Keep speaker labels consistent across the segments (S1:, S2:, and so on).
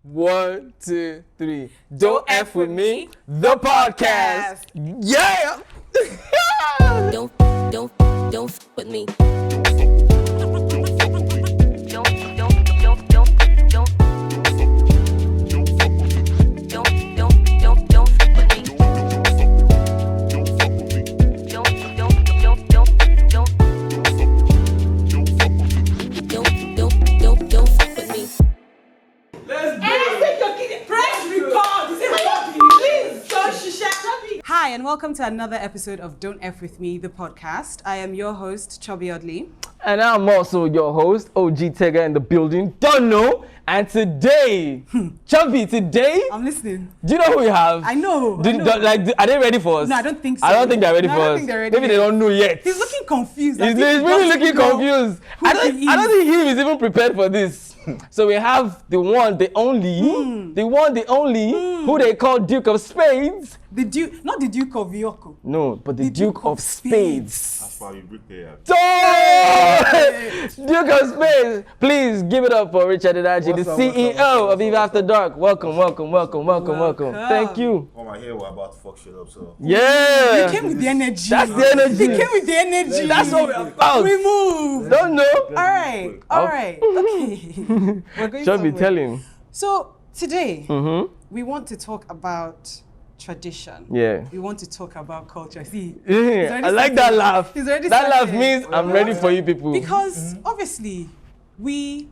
S1: 1, 2, 3. Don't F with me, the podcast. Yeah.
S2: Don't f with me.
S3: Hi, and welcome to another episode of Don't F With Me, the podcast. I am your host, Chubby.
S1: And I'm also your host, OG Tega in the building. Don't know. And today, Chubby, today,
S3: I'm listening.
S1: do you know who we have?
S3: I know.
S1: Are they ready for us?
S3: No, I don't think so.
S1: I don't think they're ready
S3: No, I
S1: for
S3: don't
S1: us.
S3: think they're ready
S1: Maybe they
S3: yet.
S1: don't know yet.
S3: He's looking confused.
S1: He's really looking confused. I don't think he is even prepared for this. So we have the one, the only, who they call Duke of Spades.
S3: The Duke, not the Duke of Yoko.
S1: No, but the Duke of Spades.
S4: That's why you break there.
S1: Duke of Spades. Please give it up for Richard Nnadi, the CEO of Eve After Dark. Welcome. Thank you.
S4: Oh my hair, we're about to fuck shit up, so.
S1: Yeah.
S3: He came with the energy.
S1: That's the energy.
S3: He came with the energy.
S1: That's what we're about.
S3: We move.
S1: Don't know.
S3: All right. Okay. We're going
S1: Chubby,
S3: somewhere.
S1: tell him.
S3: So today, we want to talk about tradition.
S1: Yeah.
S3: We want to talk about culture. See,
S1: Yeah, I like that laugh.
S3: He's already
S1: That laugh
S3: started.
S1: means I'm ready for you people.
S3: Because obviously, we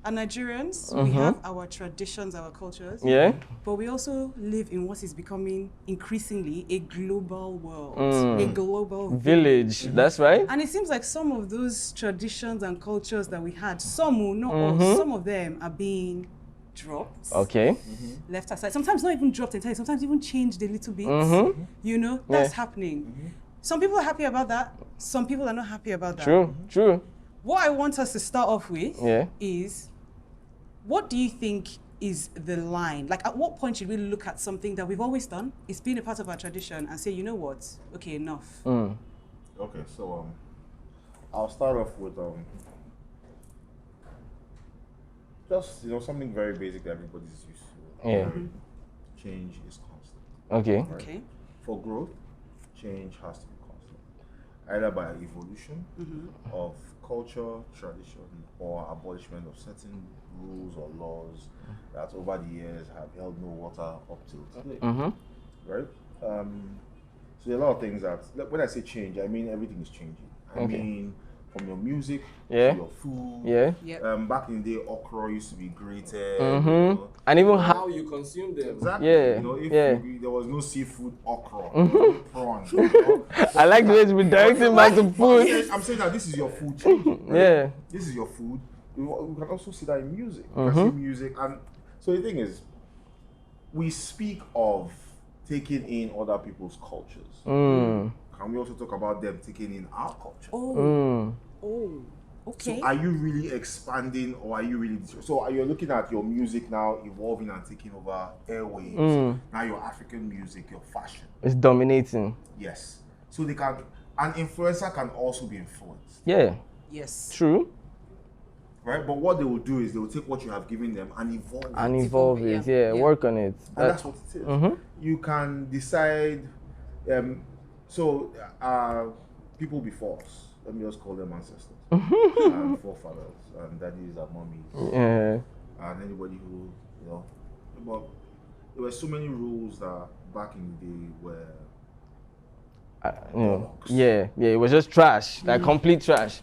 S3: are Nigerians. We have our traditions, our cultures.
S1: Yeah.
S3: But we also live in what is becoming increasingly a global world, a global
S1: Village. That's right.
S3: And it seems like some of those traditions and cultures that we had, some will not all, some of them are being dropped,
S1: Okay.
S3: left aside. Sometimes not even dropped entirely, sometimes even changed a little bit. You know, that's happening. Some people are happy about that. Some people are not happy about that.
S1: True.
S3: What I want us to start off with
S1: Yeah.
S3: is, what do you think is the line? Like, at what point should we look at something that we've always done, it's been a part of our tradition, and say, you know what, okay, enough.
S4: Okay, so I'll start off with just something very basic that everybody's used to.
S1: Yeah.
S4: Change is constant.
S1: Okay.
S4: Right?
S3: Okay.
S4: For growth, change has to be constant, either by evolution of culture, tradition, or abolishment of certain rules or laws that over the years have held no water up till today. Right? So there are a lot of things that, when I say change, I mean everything is changing. I mean, from your music
S1: Yeah.
S4: to your food.
S1: Yeah.
S3: Yep.
S4: Back in the day, okra used to be grated.
S1: And even how you consume them.
S4: Exactly.
S1: Yeah.
S4: If there was no seafood, okra, prawn.
S1: I like the way we're directing back to food.
S4: Yes, I'm saying that this is your food changing. Right?
S1: Yeah.
S4: This is your food. We can also see that in music. You can see music, and so the thing is, we speak of taking in other people's cultures. Can we also talk about them taking in our culture?
S3: Oh, okay.
S4: So are you really expanding, or are you really? So are you looking at your music now evolving and taking over airwaves? Now your African music, your fashion.
S1: It's dominating.
S4: Yes. So an influencer can also be influenced,
S1: Yeah.
S3: Yes.
S1: True.
S4: right? But what they will do is they will take what you have given them and evolve it.
S1: And evolve it. Yeah. Work on it.
S4: And that's what it is. You can decide. People before us, let me just call them ancestors, and forefathers, and daddies and mummies,
S1: Yeah.
S4: and anybody who, but there were so many rules that back in the day were bollocks.
S1: Yeah. It was just trash, like complete trash.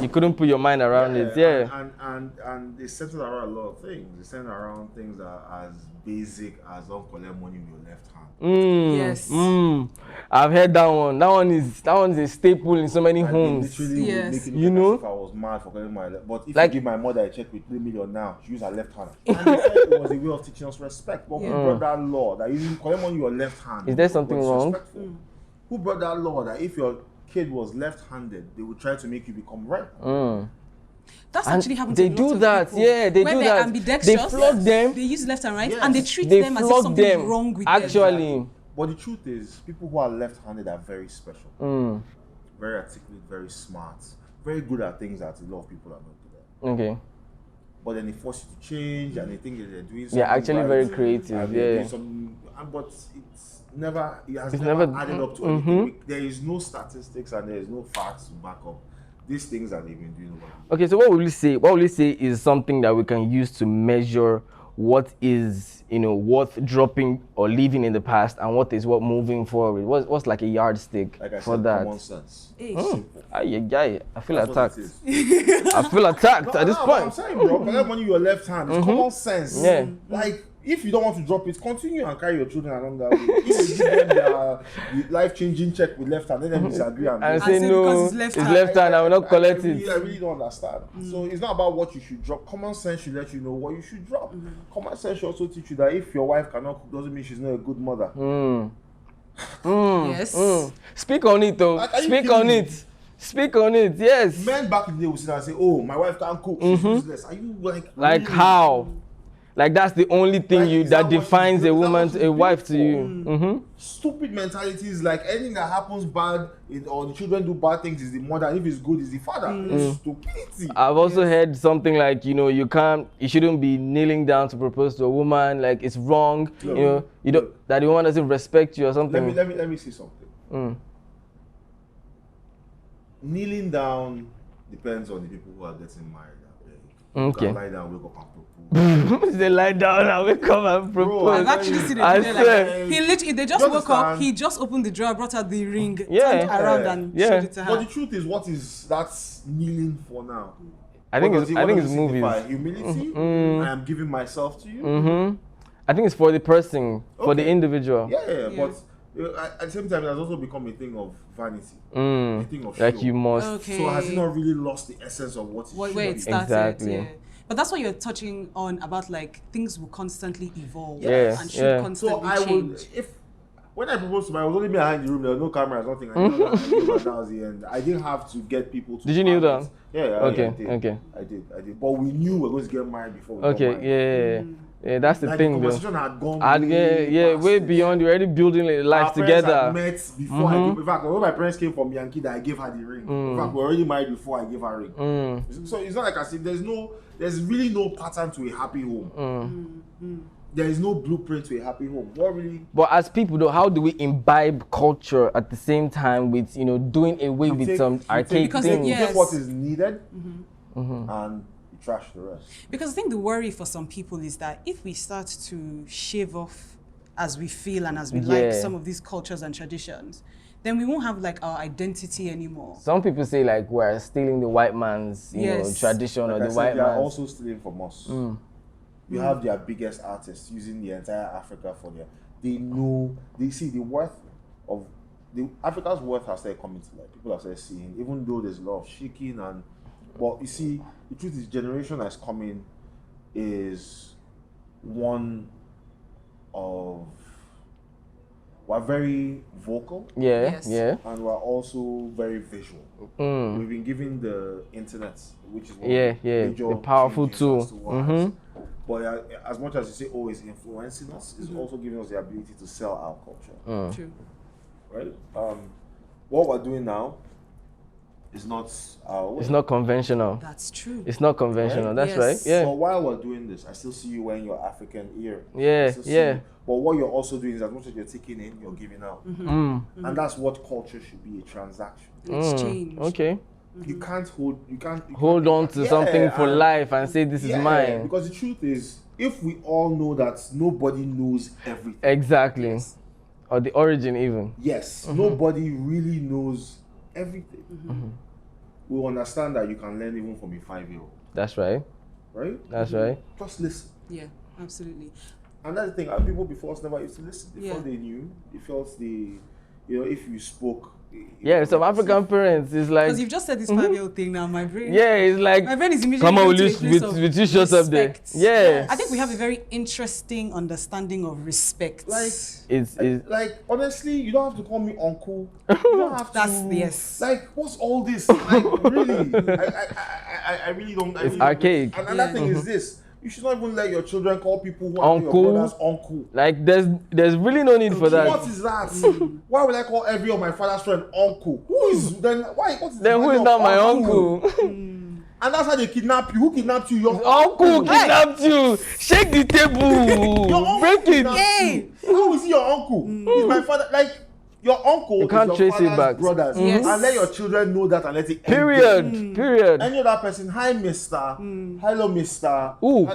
S1: You couldn't put your mind around it. Yeah.
S4: And they centered around a lot of things. They centered around things that are as basic as don't collect money with your left hand.
S3: Yes.
S1: I've heard that one. That one is a staple in so many
S4: And
S1: homes.
S4: they literally
S3: Yes.
S4: would make it
S1: You
S4: look
S1: know?
S4: as if I was mad for collecting my left. But if
S1: Like-
S4: you give my mother a check with 3 million now, she use her left hand. And they said it was a way of teaching us respect. But who brought that law that you collect money with your left hand?
S1: Is there something
S4: was
S1: wrong?
S4: disrespectful? Who brought that law that if your kid was left-handed, they would try to make you become right?
S3: That's
S1: And
S3: actually happened
S1: they
S3: to a
S1: do
S3: lot of
S1: that,
S3: people.
S1: yeah, they
S3: When
S1: do
S3: they're
S1: that.
S3: ambidextrous,
S1: They flog them.
S3: They use left and right,
S4: Yes.
S3: and they treat
S1: They
S3: them as if
S1: flog
S3: something
S1: them.
S3: is wrong with them.
S1: Actually.
S4: But the truth is, people who are left-handed are very special, very articulate, very smart, very good at things that a lot of people are not good at.
S1: Okay.
S4: but then they force you to change, and they think that they're doing something.
S1: Yeah, actually very
S4: right,
S1: creative.
S4: and they're
S1: Yeah.
S4: doing something, but it has
S1: It's
S4: never
S1: never-
S4: added up to anything. There is no statistics and there is no facts to back up these things that they've been doing over the
S1: Okay, so what will you say? What will you say is something that we can use to measure what is, worth dropping or leaving in the past, and what is what moving forward? What's like a yardstick
S4: Like I
S1: for
S4: said,
S1: that?
S4: common sense.
S3: Simple.
S1: I feel
S4: That's what
S1: attacked.
S4: it is.
S1: I feel attacked at this
S4: No,
S1: point.
S4: I'm saying, bro, collect money with your left hand. It's common sense.
S1: Yeah.
S4: Like, if you don't want to drop it, continue and carry your children along that way. If you give them their life-changing check with left hand, let them disagree and
S1: And
S4: go.
S1: say
S3: say
S1: no,
S3: because
S1: it's
S3: it's
S1: left
S3: left
S1: hand. I will not collect
S4: I
S1: it.
S4: really don't understand. So it's not about what you should drop. Common sense should let you know what you should drop. Common sense should also teach you that if your wife cannot cook, doesn't mean she's not a good mother.
S3: Yes.
S1: Speak on it, though.
S4: Like, are you
S1: Speak
S4: kidding
S1: on
S4: me?
S1: it. Speak on it. Yes.
S4: Men back in the day would sit down and say, "Oh, my wife can't cook. She's useless." Are you like
S1: Like
S4: really?
S1: how? Like that's the only thing
S4: Like, is that
S1: that
S4: what
S1: defines
S4: she's
S1: a
S4: doing? Is that
S1: woman,
S4: what she's
S1: a wife to
S4: built
S1: you.
S4: Stupid mentalities, like anything that happens bad or the children do bad things is the mother, and if it's good is the father. It's stupidity.
S1: I've also heard something like, you shouldn't be kneeling down to propose to a woman. Like it's wrong. That the woman doesn't respect you or
S4: let
S1: something.
S4: me say something. Kneeling down depends on the people who are getting married. You
S1: Okay.
S4: can lie down, wake up and propose.
S1: They lie down and wake up and propose.
S3: I've actually seen
S1: I
S3: it today.
S1: swear.
S3: Like, he literally, they just
S4: You
S3: woke up,
S4: understand?
S3: he just opened the drawer, brought out the ring,
S1: Yeah.
S3: turned around and
S1: Yeah.
S3: showed it to
S4: But the
S3: her.
S4: truth is, what is that's kneeling for now?
S1: I think
S4: What
S1: it's
S4: does it-
S1: I
S4: what
S1: think
S4: does
S1: it's
S4: it
S1: movies.
S4: signify? Humility. I am giving myself to you.
S1: I think it's for the person, for the
S4: Okay.
S1: individual.
S4: Yeah,
S3: Yeah.
S4: but at the same time, it has also become a thing of vanity, a thing of
S1: Like
S4: show.
S1: you must.
S3: Okay.
S4: So has it not really lost the essence of what it should
S3: Where it
S4: be?
S3: started,
S1: Exactly.
S3: yeah. But that's what you're touching on about, like, things will constantly evolve
S1: Yeah,
S3: and should
S1: yeah.
S4: So
S3: constantly
S4: I
S3: change.
S4: would, when I proposed to my, I was only behind the room. There was no cameras, nothing. I knew that was the end. I didn't have to get people to.
S1: Did you kneel
S4: plan
S1: down?
S4: it. Yeah.
S1: Okay,
S4: I did.
S1: okay.
S4: I did. But we knew we were going to get married before we got
S1: Okay,
S4: married.
S1: yeah. That's the
S4: Like
S1: thing,
S4: the
S1: though.
S4: conversation had gone way past
S1: Way
S4: it.
S1: beyond. You're already building a life
S4: Our parents had
S1: together.
S4: met before I gave, in fact, when my parents came from Yankee, that I gave her the ring. In fact, we were already married before I gave her ring. So it's not like I said, there's really no pattern to a happy home. There is no blueprint to a happy home. What really?
S1: But as people, though, how do we imbibe culture at the same time with doing away with
S4: take-
S1: some
S4: you take-
S1: archaic
S3: Because
S1: things?
S4: You
S3: Yes.
S4: take what is needed and you trash the rest.
S3: Because I think the worry for some people is that if we start to shave off as we feel and as we like
S1: Yeah.
S3: some of these cultures and traditions, then we won't have like our identity anymore.
S1: Some people say like we're stealing the white man's
S3: Yes.
S1: tradition
S4: Like
S1: or
S4: I
S1: the
S4: said,
S1: white
S4: they are
S1: man's.
S4: also stealing from us. You have their biggest artists using the entire Africa for their. They see the worth of Africa's worth has started coming to light. People have started seeing, even though there's a lot of shaking but you see, the truth is, generation that's coming is one of. We're very vocal.
S1: Yeah,
S3: Yes.
S1: yeah.
S4: And we're also very visual. We've been given the internet, which is one
S1: Yeah,
S4: of the
S1: yeah,
S4: major
S1: the powerful
S4: changes
S1: tool.
S4: as to what has- But as much as you say, oh, it's influencing us, it's also giving us the ability to sell our culture,
S3: True.
S4: right? What we're doing now is not our way.
S1: It's not conventional.
S3: That's true.
S1: It's not conventional.
S4: Right?
S1: That's
S3: Yes.
S1: right. Yeah.
S4: But while we're doing this, I still see you wearing your African ear.
S1: Yeah,
S4: I still see
S1: yeah.
S4: you. But what you're also doing is, as much as you're taking in, you're giving out. And that's what culture should be, a transaction.
S3: Exchange.
S1: Okay.
S4: You can't hold. You can't
S1: Hold on to something for
S4: and-
S1: life and say this is mine.
S4: Because the truth is, if we all know that nobody knows everything,
S1: Exactly. Or the origin even.
S4: yes, nobody really knows everything. We'll understand that you can learn even from a 5-year-old,
S1: That's right.
S4: right?
S1: That's right.
S4: Just listen.
S3: Yeah, absolutely.
S4: And that's the thing. People before us never used to listen. They felt they knew. They felt if you spoke.
S1: Yeah, some African parents is like,
S3: Because you've just said this 5-year-old thing now, my brain.
S1: yeah, it's like,
S3: My brain is immediately
S1: come on,
S3: going
S1: will
S3: to
S1: you,
S3: a place of
S1: with you shut up there?
S3: respect.
S1: Yeah.
S3: I think we have a very interesting understanding of respect.
S4: Like,
S1: It's
S4: like honestly, you don't have to call me uncle. You don't have
S3: That's
S4: to.
S3: yes.
S4: Like, what's all this? Like, really? I really don't.
S1: It's archaic.
S4: And another thing is this: you should not even let your children call people who are
S1: Uncle.
S4: your brothers uncle.
S1: like there's really no need for that.
S4: What is that? Why would I call every of my father's friend uncle? Who is then? Why? What is
S1: Then
S4: the
S1: who is
S4: value
S1: now
S4: of
S1: my uncle?
S4: And that's how they kidnap you. Who kidnapped you? Your
S1: Uncle kidnapped you. Shake the table.
S4: Your uncle
S1: Break it.
S3: Hey.
S4: How is he your uncle? He's my father. Like, your uncle
S1: You can't
S4: is your
S1: trace it
S4: father's
S1: back.
S4: brothers.
S3: Yes.
S4: And let your children know that and let it end
S1: Period.
S4: there.
S1: Period.
S4: Any other person, hi, mister. Hello, mister.
S1: Ooh.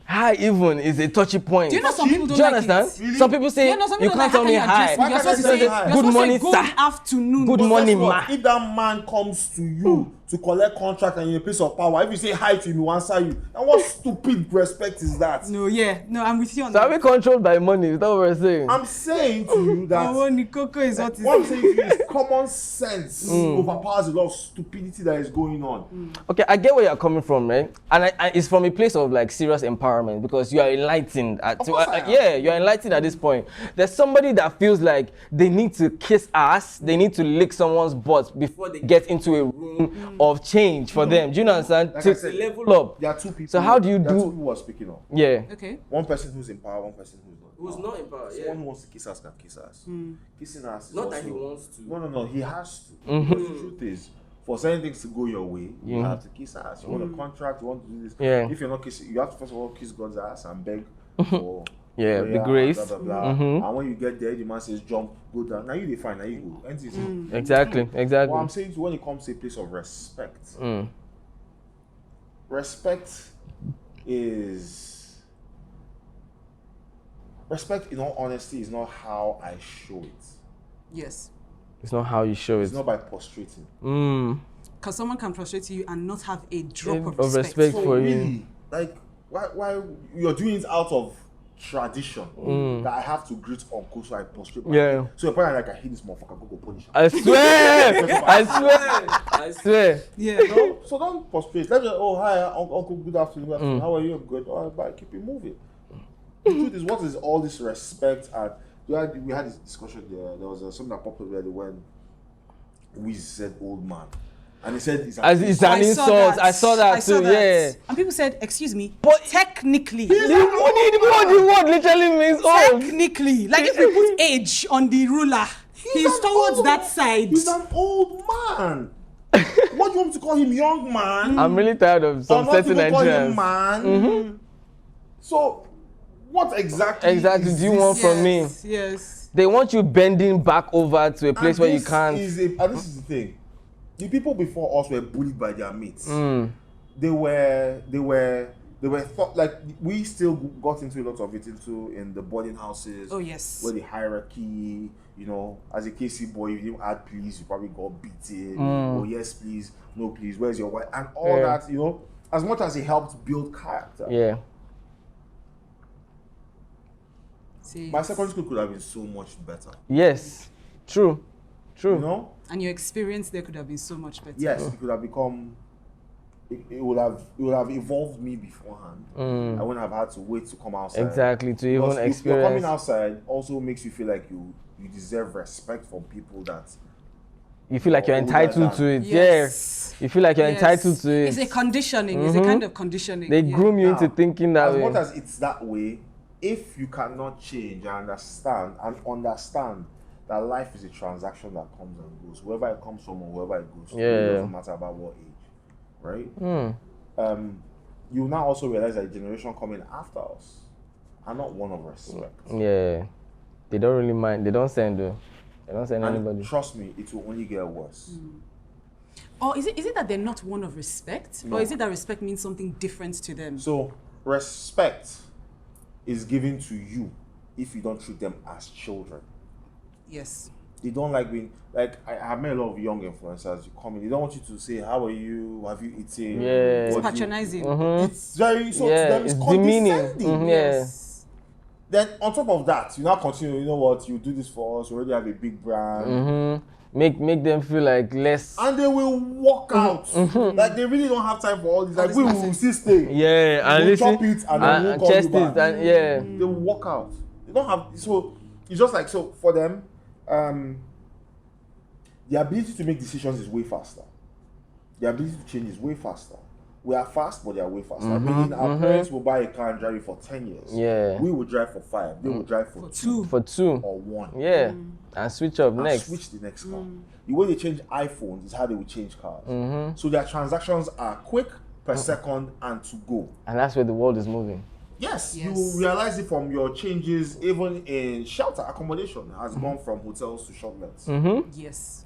S1: Hi even is a touchy point.
S3: Do you know some people
S1: Do
S3: don't
S1: you
S3: like
S1: understand?
S3: it?
S4: Really?
S1: Some people say
S3: Yeah, no, some
S1: you
S3: people
S1: can't
S3: like,
S1: tell me
S3: how can you address
S1: hi.
S3: me? You're
S4: Why
S3: supposed to
S4: can't I
S3: say,
S4: say hi?
S3: you're
S1: Good
S3: supposed to
S1: morning,
S3: say good
S1: sir.
S3: afternoon.
S1: Good
S4: But
S1: morning,
S4: guess what?
S1: ma.
S4: If that man comes to you to collect contract and you're in a place of power, if you say hi to him, he will answer you. And what stupid respect is that?
S3: No, yeah. I'm with you on
S1: So are
S3: that.
S1: we controlled by money? Is that what we're saying?
S4: I'm saying to you that
S3: Oh, Nikoko is what is
S4: what I'm saying to you is common sense overpowers a lot of stupidity that is going on.
S1: Okay, I get where you're coming from, right? And it's from a place of like serious empowerment because you are enlightened.
S4: course I am.
S1: Yeah, you're enlightened at this point. There's somebody that feels like they need to kiss ass, they need to lick someone's butt before they get into a room of change for them. Do you understand?
S4: Like
S1: to
S4: I said,
S1: level up.
S4: There are two people.
S1: So how do you
S4: there are
S1: do-
S4: two people who are speaking of.
S1: Yeah.
S3: Okay.
S4: One person who's in power, one person who's not.
S1: Who's not in power, yeah.
S4: Someone who wants to kiss us can kiss us. Kissing us is
S1: Not
S4: also,
S1: that he wants to.
S4: No, he has to. Because the truth is, for certain things to go your way, you have to kiss us. You want a contract, you want to do this.
S1: Yeah.
S4: If you're not kissing, you have to first of all kiss God's ass and beg for
S1: Yeah,
S4: prayer
S1: the
S4: and
S1: grace.
S4: Blah, blah, blah. And when you get there, the man says jump, go down. Now you define, now you go. NTC.
S1: Exactly.
S4: What I'm saying to when it comes to a place of respect, respect in all honesty is not how I show it.
S3: Yes.
S1: It's not how you show
S4: It's
S1: it.
S4: not by prostrating.
S3: Because someone can frustrate you and not have a drop of
S1: Of
S3: respect.
S1: respect.
S4: So
S1: for you.
S4: really, like why you're doing it out of tradition that I have to greet uncle so I prostrate.
S1: Yeah.
S4: So you're probably like I hate this motherfucker, go punish him.
S1: I swear! I swear! I swear!
S3: Yeah.
S4: So don't prostrate. Let me oh hi uncle, good afternoon, good afternoon. How are you? I'm good. All right, bye. Keep it moving. The truth is, what is all this respect and we had this discussion there. There was something that popped up there when we said old man. And he said it's
S1: As it's an insult. I saw that too, yeah.
S3: And people said, excuse me,
S1: But-
S3: technically.
S1: The word literally means old.
S3: Technically. Like if we put age on the ruler, he's
S4: an
S3: towards
S4: old-
S3: that side.
S4: He's an old man. What do you want me to call him, young man?
S1: I'm really tired of some
S4: Or not
S1: certain
S4: even call him
S1: Nigerians.
S4: man? So, what exactly
S1: Do you want from me?
S3: Yes.
S1: They want you bending back over to a place
S4: And
S1: where you
S4: this
S1: can't.
S4: and this is the thing. The people before us were bullied by their mates. They were thought like we still got into a lot of it in the boarding houses.
S3: Oh, yes.
S4: Where the hierarchy, you know, as a KC boy, if you didn't add please, you probably got beaten. Oh yes, please, no please, where's your wife? And all that, you know, as much as it helped build character.
S1: Yeah.
S3: See.
S4: My secondary school could have been so much better.
S1: Yes. True.
S4: You know?
S3: And your experience there could have been so much better.
S4: Yes, it could have become. It would have evolved me beforehand. I wouldn't have had to wait to come outside.
S1: Exactly. To
S4: Because
S1: even
S4: if you're coming
S1: experience.
S4: outside also makes you feel like you deserve respect from people that.
S1: You feel like you're
S4: older
S1: entitled
S4: than-
S1: to it.
S3: Yes.
S1: Yeah. You feel like you're
S3: Yes.
S1: entitled to it.
S3: It's a conditioning. It's a kind of conditioning.
S1: They
S3: yeah.
S1: groom you into
S4: Now,
S1: thinking that
S4: as
S1: way.
S4: much as it's that way, if you cannot change and understand that life is a transaction that comes and goes, whoever it comes from or whoever it goes to,
S1: Yeah.
S4: it doesn't matter about what age, right? You now also realize that the generation coming after us are not one of respect.
S1: Yeah. They don't really mind. They don't send though. They don't send
S4: And
S1: anybody.
S4: trust me, it will only get worse.
S3: Or is it that they're not one of respect?
S4: No.
S3: Or is it that respect means something different to them?
S4: So respect is given to you if you don't treat them as children.
S3: Yes.
S4: They don't like being like I have met a lot of young influencers. You come in, they don't want you to say how are you, have you eaten?
S1: Yeah.
S3: It's
S4: What do you-"
S3: patronizing.
S4: It's very so
S1: Yeah,
S4: to them it's
S1: it's demeaning.
S4: condescending.
S1: Yeah.
S3: Yes.
S4: Then on top of that, you now continue. You know what? You do this for us. We already have a big brand,
S1: Make them feel like less.
S4: and they will walk out. Like they really don't have time for all this. Like
S3: this
S4: we will
S3: nonsense.
S4: still stay.
S1: Yeah, and
S4: We'll
S1: listen.
S4: chop it and then we'll call
S1: chest
S4: you back.
S1: it and yeah.
S4: They will walk out. They don't have so. It's just like so for them. The ability to make decisions is way faster. The ability to change is way faster. We are fast, but they are way faster. Meaning our parents will buy a car and drive it for 10 years.
S1: Yeah.
S4: We will drive for 5. They will drive for 2
S1: For 2.
S4: or 1.
S1: Yeah. And switch up
S4: And
S1: next.
S4: switch the next car. The way they change iPhones is how they will change cars. So their transactions are quick, per second and to go.
S1: And that's where the world is moving.
S4: Yes,
S3: Yes.
S4: you realize it from your changes, even in shelter accommodation has gone from hotels to shoplets.
S3: Yes.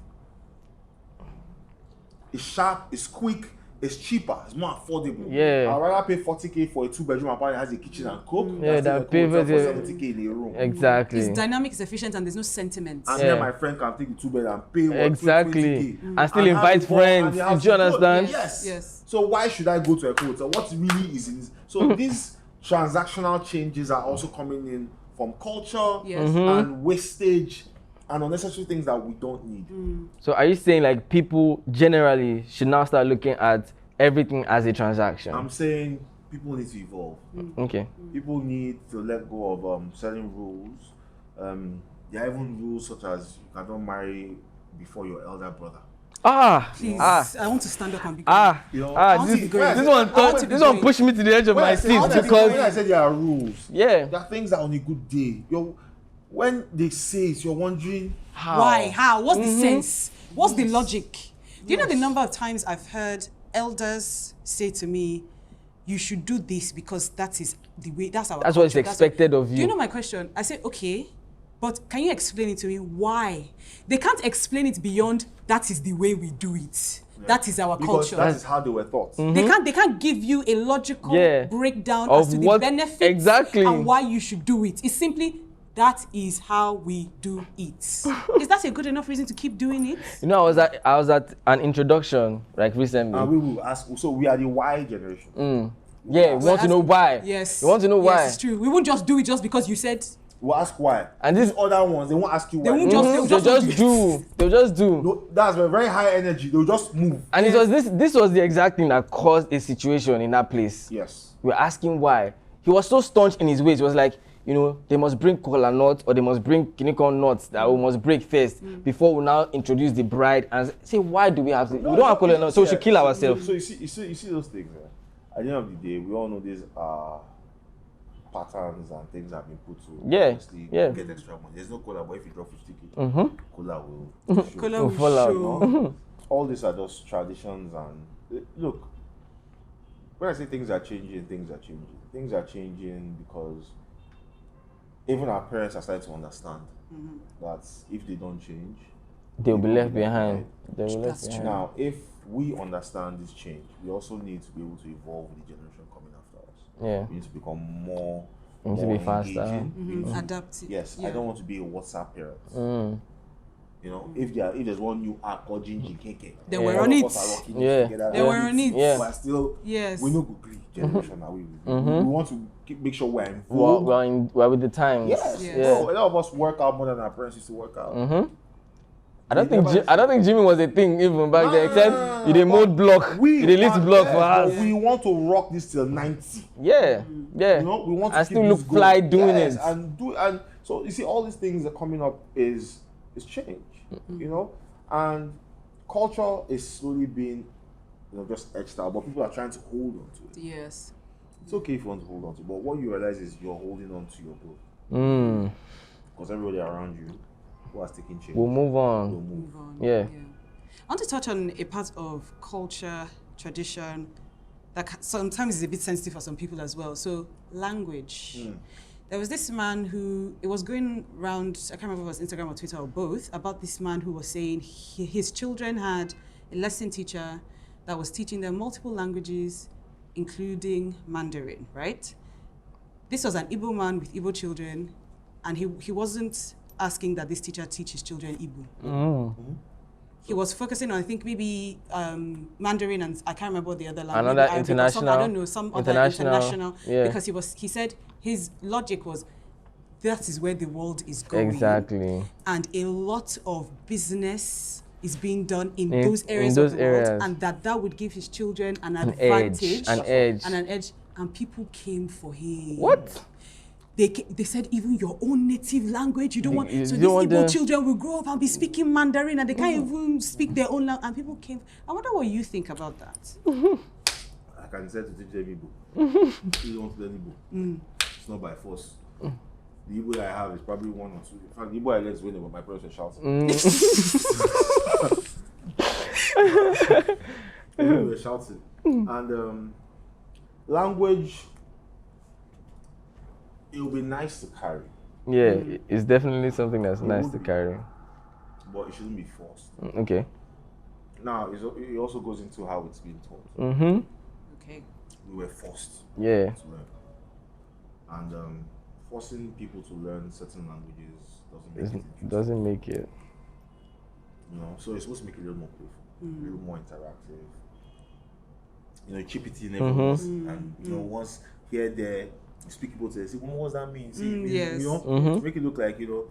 S4: It's sharp, it's quick, it's cheaper, it's more affordable.
S1: Yeah.
S4: I'd rather pay 40K for a 2-bedroom apartment that has a kitchen and cook.
S1: Yeah, that pay
S4: for
S1: for
S4: 70K in a room.
S1: Exactly.
S3: It's dynamic, it's efficient, and there's no sentiment.
S4: And
S1: Yeah.
S4: then my friend can take the 2-bed and pay what,
S1: Exactly.
S4: 20K.
S1: And still
S4: have
S1: invite
S4: it for-
S1: friends.
S4: and they have
S1: Do you
S4: to go.
S1: understand?
S4: Yes.
S3: Yes.
S4: So why should I go to a hotel? What really is in this? So these transactional changes are also coming in from culture
S3: Yes.
S4: and wastage and unnecessary things that we don't need.
S1: So are you saying like people generally should now start looking at everything as a transaction?
S4: I'm saying people need to evolve.
S1: Okay.
S4: People need to let go of certain rules. There are even rules such as you cannot marry before your elder brother.
S3: Please,
S1: Ah.
S3: I want to stand up and be
S4: You know,
S3: want to
S1: This,
S3: be great.
S1: this one
S3: I want to be
S1: this one
S3: great.
S1: pushed me to the edge of my seat
S4: when I
S1: because
S4: said there are rules,
S1: yeah.
S4: there are things that on a good day, when they say it, you're wondering
S3: Why? How? What's the sense? What's the logic? Do you know the number of times I've heard elders say to me, you should do this because that is the way, that's our
S1: That's what is
S3: culture,
S1: expected of
S3: Do you
S1: you.
S3: know my question? I say, okay, but can you explain it to me? Why? They can't explain it beyond that is the way we do it. That is our
S4: because
S3: culture.
S4: that is how they were taught.
S3: They can't give you a logical
S1: Yeah.
S3: breakdown
S1: Of
S3: as to the
S1: what-
S3: benefits
S1: exactly.
S3: and why you should do it. It's simply that is how we do it. Is that a good enough reason to keep doing it?
S1: You know, I was at an introduction like recently.
S4: And we will ask, so we are the Y generation.
S1: Yeah, we want to know why.
S3: Yes.
S1: You want to know why.
S3: Yes, it's true. We won't just do it just because you said.
S4: We'll ask why.
S1: And this-
S4: These other ones, they won't ask you why.
S3: They won't just-
S1: They'll
S3: just
S1: just do. They'll just do.
S4: No, that's a very high energy. They'll just move.
S1: And it was this was the exact thing that caused a situation in that place.
S4: Yes.
S1: We were asking why. He was so staunch in his ways. He was like, you know, they must bring cola nuts or they must bring kinikon nuts that we must break first before we now introduce the bride and say, why do we have to? We don't have cola nuts, so we should kill ourselves.
S4: So you see those things. At the end of the day, we all know these patterns and things that have been put to
S1: Yeah,
S4: obviously
S1: yeah.
S4: get extra money. There's no cola, but if you drop 50k, cola will show.
S3: Cola will
S1: Fall out.
S3: show.
S4: All these are just traditions and look, when I say things are changing, things are changing. Things are changing because even our parents are starting to understand that if they don't change,
S1: They'll be
S4: will
S1: left behind. They'll be left
S3: That's
S1: behind.
S3: true.
S4: Now, if we understand this change, we also need to be able to evolve with the generation coming after us.
S1: Yeah.
S4: We need to become more,
S1: We need to
S4: more
S1: be faster.
S4: engaging. We need to-
S3: Adaptive.
S4: Yes,
S3: Yeah.
S4: I don't want to be a WhatsApp parent. You know, if there's one new app called Gingy KK,
S3: They
S4: all
S3: were
S4: of
S3: on
S4: us
S3: it.
S4: are rocking
S1: Yeah.
S4: together.
S3: They were on it.
S1: Yeah.
S4: But still,
S3: Yes.
S4: we know agree generation that we want to make sure we're in
S1: Well,
S4: vogue.
S1: we're with the times.
S4: Yes.
S3: Yes.
S1: Yeah.
S4: Bro, a lot of us work out more than our parents used to work out.
S1: I don't think Jimmy was a thing even back then, except you did mold block, you did lift block for us.
S4: We want to rock this till 90.
S1: Yeah, yeah.
S4: You know, we want to
S1: and
S4: keep
S1: still
S4: this
S1: look fly
S4: going.
S1: doing
S4: Yes,
S1: it.
S4: and so you see all these things that are coming up is change. You know, and culture is slowly being just etched out, but people are trying to hold on to it.
S3: Yes.
S4: It's okay if you want to hold on to it, but what you realize is you're holding on to your growth. Because everybody around you who has taken change
S1: We'll move
S4: will
S1: on.
S4: move.
S3: Move on.
S1: Yeah.
S3: I want to touch on a part of culture, tradition, that sometimes is a bit sensitive for some people as well. So, language. There was this man who, it was going around, I can't remember if it was Instagram or Twitter or both, about this man who was saying his children had a lesson teacher that was teaching them multiple languages, including Mandarin, right? This was an Igbo man with Igbo children, and he wasn't asking that this teacher teach his children Igbo. He was focusing on, I think, maybe Mandarin, and I can't remember what the other language.
S1: Another
S3: Arabic or some,
S1: international.
S3: I don't know, some other international.
S1: Yeah.
S3: Because he said his logic was, that is where the world is going.
S1: Exactly.
S3: And a lot of business is being done in
S1: In-
S3: those
S1: in
S3: areas
S1: those
S3: of the world,
S1: areas.
S3: and that would give his children an
S1: An
S3: advantage.
S1: edge.
S3: And an edge. And people came for him.
S1: What?
S3: They said even your own native language, you don't want.
S1: You
S3: So
S1: don't
S3: these
S1: want
S3: Igbo
S1: the-
S3: children will grow up and be speaking Mandarin, and they can't even speak their own language. And people came. I wonder what you think about that.
S4: I can say to teach them Igbo. You don't want to learn Igbo. It's not by force. The Igbo that I have is probably one or two. In fact, the Igbo I learned is when my parents were shouting. They were shouting. And language, it will be nice to carry,
S1: Yeah, it's definitely something that's nice to carry.
S4: but it shouldn't be forced.
S1: Okay.
S4: Now, it also goes into how it's being taught.
S3: Okay.
S4: We were forced
S1: Yeah.
S4: to learn. And forcing people to learn certain languages doesn't make it interesting.
S1: Doesn't make it.
S4: You know, so it's supposed to make it a little more playful, a little more interactive. You know, chip it in everyone's, and you know, once here, there, you speak people to say, well, what does that mean? See,
S3: Yes.
S4: you know, to make it look like, you know,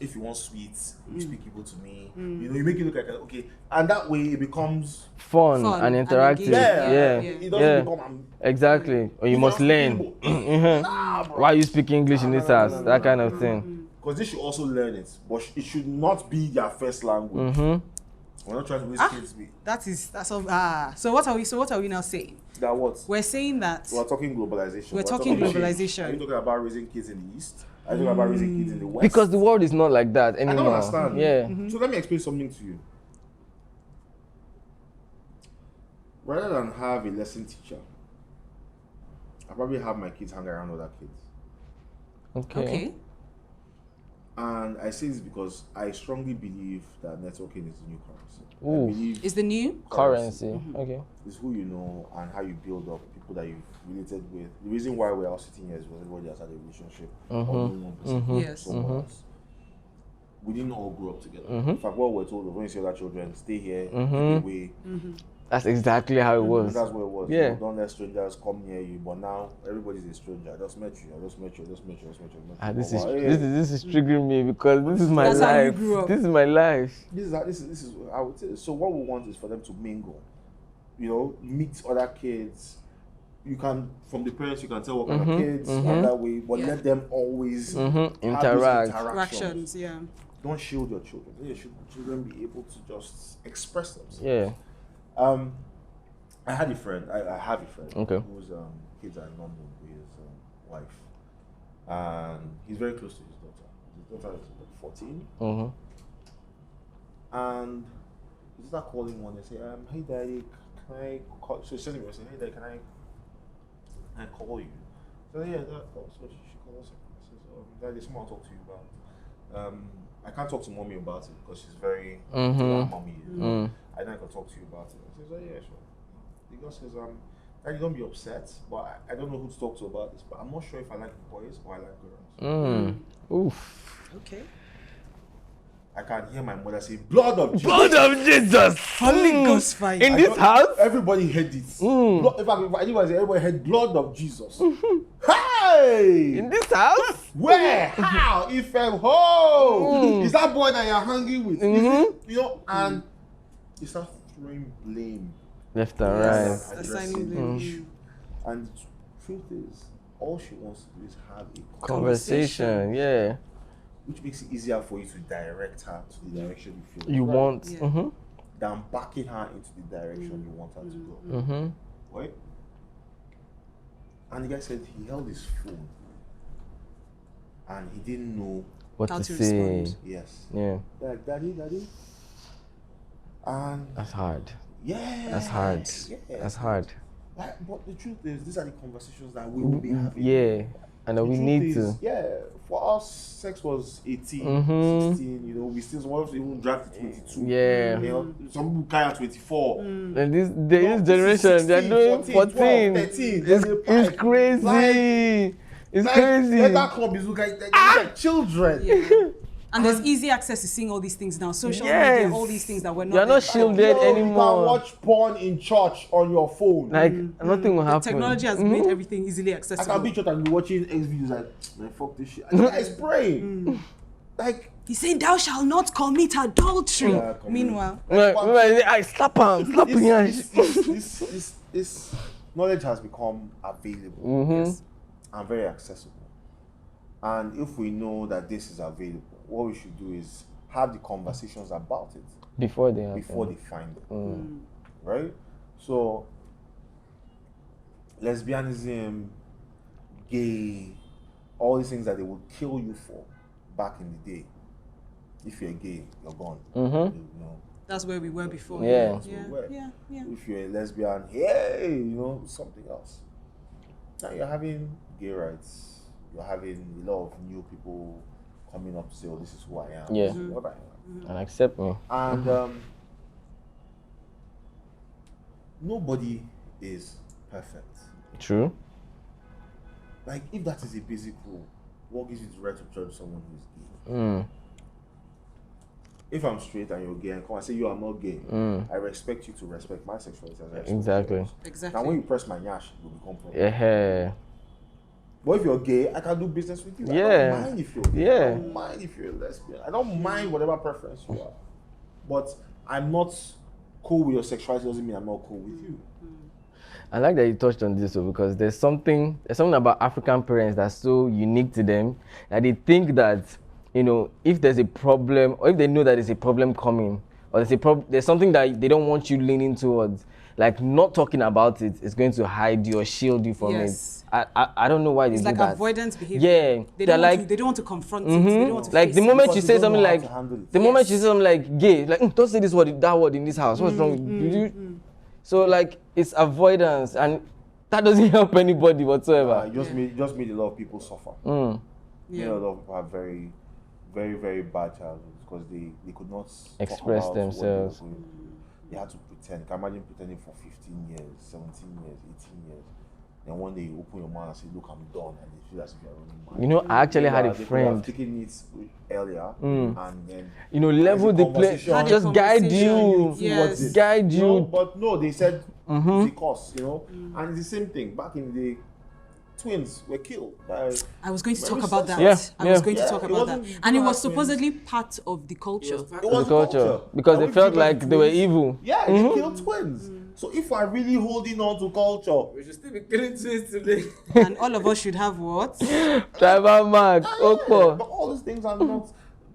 S4: if you want sweets, you speak people to me. You know, you make it look like okay, and that way it becomes
S1: Fun
S3: Fun
S1: and
S3: and
S1: interactive.
S3: engaging.
S4: It doesn't become
S1: Exactly. Or you must
S4: just
S1: learn.
S4: Igbo.
S1: Why you speak English in this house? That kind of thing.
S4: Because they should also learn it, but it should not be their first language. We're not trying to raise kids be
S3: That's all. So what are we now saying?
S4: that what
S3: We're saying that
S4: we're talking globalization.
S3: We're talking
S4: change.
S3: globalization.
S4: Are you talking about raising kids in the East? Are you talking about raising kids in the West?
S1: Because the world is not like that
S4: I
S1: anymore.
S4: don't understand.
S1: Yeah.
S4: So let me explain something to you. Rather than have a lesson teacher, I probably have my kids hang around other kids.
S3: okay.
S4: And I say this because I strongly believe that networking is the new currency.
S1: Ooh.
S4: I believe
S3: Is the new?
S1: Currency. Okay.
S4: it's who you know and how you build up people that you've related with. The reason why we're all sitting here is because everybody has had a relationship or known one person
S3: Yes.
S4: somewhere else. We didn't all grow up together. In fact, what we're told when you see other children, stay here, keep away.
S1: That's exactly how it
S4: And
S1: was.
S4: that's what it was.
S1: Yeah.
S4: You know, don't let strangers come near you. But now everybody's a stranger. I just met you.
S1: This is triggering me because this is my
S3: That's how you
S1: life.
S3: grew up.
S1: This is my life.
S4: This is I would say. So what we want is for them to mingle. You know, meet other kids. You can, from the parents, you can tell what kind of kids and that way. But let them always have those
S1: Interact.
S3: Interactions. Yeah.
S4: Don't shield your children. Your children be able to just express themselves.
S1: Yeah.
S4: I had a friend. I have a friend
S1: Okay.
S4: whose kids are in London with his wife, and he's very close to his daughter. His daughter is like 14, and his daughter called him one day and say, "Hey daddy, can I call?" So she sent him a message, "Hey daddy, can I call you?" So yeah, so she calls him. She says, "Daddy, someone talk to you about." I can't talk to mommy about it because she's very mommy. I know I can talk to you about it. I says, "Oh yeah, sure." The girl says, "Daddy, don't be upset, but I don't know who to talk to about this. But I'm not sure if I like boys or I like girls."
S1: Oof.
S3: Okay.
S4: I can hear my mother say, "Blood of Jesus."
S1: Blood of Jesus.
S3: Holy Ghost fire.
S1: In this house?
S4: Everybody heard it. In fact, if anyone say, everybody heard blood of Jesus. Hey!
S1: In this house?
S4: Where? How? If ho! Is that boy that you're hanging with? Is it, you know, and you start throwing blame.
S1: Left and right.
S3: Assigning blame.
S4: And the truth is, all she wants to do is have a
S1: Conversation. Yeah.
S4: which makes it easier for you to direct her to the direction you feel
S1: You
S4: is right,
S1: want.
S3: Yeah.
S4: than backing her into the direction you want her to go. Right? And the guy said he held his phone and he didn't know.
S1: What
S3: How
S1: to
S3: to
S1: say.
S3: respond.
S4: Yes.
S1: Yeah.
S4: Like, daddy. And
S1: That's hard.
S4: yeah.
S1: That's hard.
S4: Yeah.
S1: That's hard.
S4: Like, but the truth is, these are the conversations that we will be having.
S1: Yeah. And
S4: The
S1: we
S4: truth
S1: need
S4: is,
S1: to.
S4: Yeah, for us, sex was 18, 16, you know, we still, some of us even dragged to 22.
S1: Yeah.
S4: You know, some people carry at 24.
S1: And this
S4: No,
S1: generation, they're
S4: 16,
S1: doing 14.
S4: 12, 13.
S1: It's crazy. It's crazy.
S4: That club is like children.
S3: Yeah. And there's easy access to seeing all these things now. Social media, all these things that we're not.
S1: You're not
S3: there.
S1: shielded
S4: You
S1: anymore.
S4: can watch porn in church on your phone.
S1: Like nothing will happen.
S3: Technology has made everything easily
S4: I
S3: accessible.
S4: can be in church and be watching X videos like, man, fuck this shit. And the guy is praying. Like,
S3: He's saying, "Thou shalt not commit adultery."
S4: Yeah, come on.
S3: Meanwhile,
S1: I slap him. Slap him.
S4: this knowledge has become available
S3: yes.
S4: and very accessible. And if we know that this is available, what we should do is have the conversations about it
S1: Before they happen.
S4: before they find it. Right? So, lesbianism, gay, all these things that they would kill you for back in the day. If you're gay, you're gone. You know,
S3: That's where we were before.
S1: Yeah.
S4: That's where we were.
S3: Yeah.
S4: If you're a lesbian, hey, something else. Now you're having gay rights. You're having a lot of new people coming up to say, "Oh, this is who I am.
S1: Yeah.
S4: This is what I am."
S1: And accept me.
S4: And nobody is perfect.
S1: True.
S4: Like, if that is a basic rule, what gives you the right to judge someone who is gay? If I'm straight and you're gay and come and say you are not gay, I respect you to respect my sexuality as I respect
S1: Exactly.
S4: yours.
S3: Exactly.
S4: Now when you press my nyash, it will become problem.
S1: Yeah.
S4: But if you're gay, I can do business with you. I
S1: Yeah.
S4: don't mind if you're gay.
S1: Yeah.
S4: I don't mind if you're a lesbian. I don't mind whatever preference you are. But I'm not cool with your sexuality doesn't mean I'm not cool with you.
S1: I like that you touched on this because there's something about African parents that's so unique to them that they think that, if there's a problem or if they know that there's a problem coming or there's something that they don't want you leaning towards, like not talking about it is going to hide you or shield you from
S3: Yes.
S1: it. I don't know why they
S3: It's
S1: do
S3: like
S1: that.
S3: avoidance behavior.
S1: Yeah.
S3: They
S1: They're
S3: don't want to confront it. They don't want to
S1: like
S3: face
S1: the
S3: it.
S1: moment
S4: Because
S1: you
S4: they
S1: say
S4: don't
S1: something
S4: know how
S1: like
S4: to handle it.
S1: the moment you say something like gay, like don't say that word in this house. What's wrong with you? So like it's avoidance and that doesn't help anybody whatsoever.
S4: It just made a lot of people suffer.
S3: Yeah.
S4: A lot of people have very, very, very bad childhoods because they could not
S1: Express
S4: talk about
S1: themselves.
S4: what they were going through. They had to pretend. Can you imagine pretending for 15 years, 17 years, 18 years? Then one day you open your mouth and say, "Look, I'm done," and they feel as if you're running mad.
S1: I actually had a
S4: They could have
S1: friend.
S4: taken it earlier and then
S1: Level the play,
S4: conversation.
S1: just guide you,
S3: Yes.
S1: guide you.
S4: No, but no, they said it's a cause, and it's the same thing. Back in the day, twins were killed by.
S3: I was going to talk
S4: Very
S3: about that.
S1: Yeah,
S3: I was going
S4: yeah.
S3: to talk
S4: It
S3: about that.
S4: wasn't-
S3: And it
S4: it
S3: was
S4: wasn't
S3: supposedly part of the culture.
S4: It
S1: The
S4: was
S1: culture because they
S4: And
S1: felt
S4: we
S1: like
S4: killed
S1: they were
S4: twins.
S1: evil.
S4: Yeah, they killed twins. So if we're really holding on to culture,
S5: We should still be killing twins today.
S3: And all of us should have what?
S1: Tribal mark,
S4: but
S1: Okpo.
S4: all these things are not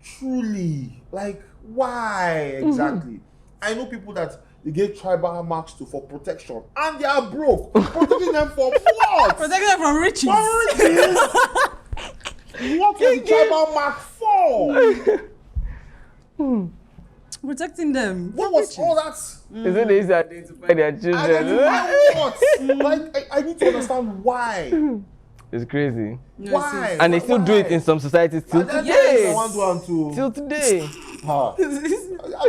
S4: truly like why exactly. I know people that they get tribal marks to for protection, and they are broke. Protecting them from what?
S3: Protecting them from riches.
S4: What was the tribal mark for?
S3: Protecting them.
S4: What was all that?
S1: Is it easy to identify their
S4: And
S1: children?
S4: what? I need to understand why.
S1: It's crazy.
S3: No,
S4: Why?
S1: And they still do it in some societies till
S4: Yes.
S1: today.
S4: I want to and two.
S1: Till today.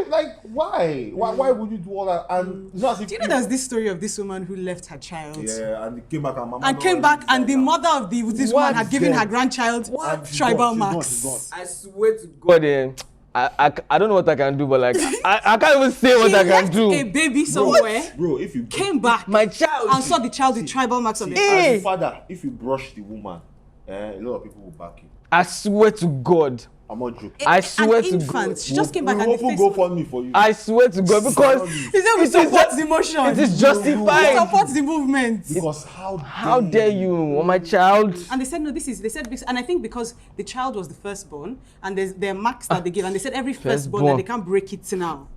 S4: Like why? Why would you do all that? And it's not as if
S3: Do you know there's this story of this woman who left her child?
S4: yeah, and they came back and mama
S3: And came back, and the mother of this
S1: What?
S3: woman had given her
S4: Dead.
S3: grandchild
S4: And she's
S3: tribal
S4: gone, she's gone,
S3: marks.
S4: she's gone.
S5: I swear to God.
S1: God, I don't know what I can do, but like I can't even say what
S3: She
S1: I can
S3: left
S1: do.
S3: a baby somewhere,
S4: Bro, if you
S3: came back,
S1: My child.
S3: and saw the child with tribal marks on the
S1: Hey.
S4: as a father, if you brush the woman, a lot of people will back you.
S1: I swear to God.
S4: I'm not joking.
S1: I swear
S3: An
S1: to
S3: infant.
S1: God.
S3: She just came back
S4: we
S3: and the
S4: will
S3: face.
S4: go for me for you.
S1: I swear to God because
S3: He said we support the motion.
S1: it is
S3: We
S1: justified.
S3: support the movement.
S4: Because
S1: How dare you on my child?
S3: And they said no. They said, and I think because the child was the firstborn, and there are marks that they give, and they said every firstborn that
S1: Firstborn.
S3: they can't break it now.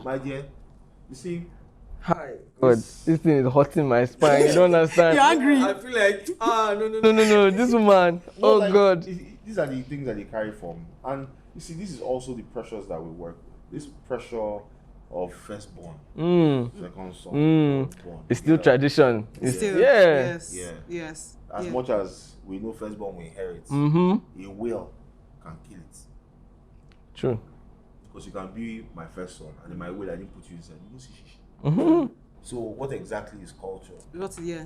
S4: my dear, you see,
S1: Hi. God, this thing is hurting my spine. You don't understand.
S3: You're angry.
S5: I feel like,
S1: No. This woman. Oh
S4: like,
S1: God.
S4: these are the things that they carry from. And you see, this is also the pressures that we work with. This pressure of firstborn, second son, third born.
S1: It's still tradition. It's
S3: Still,
S1: yeah.
S3: yes.
S4: As
S3: yeah.
S4: much as we know firstborn will inherit,
S1: Mm-hmm.
S4: a will can kill it.
S1: True.
S4: Because you can be my first son, and in my will I didn't put you inside. You know, see. So what exactly is culture?
S3: Yeah.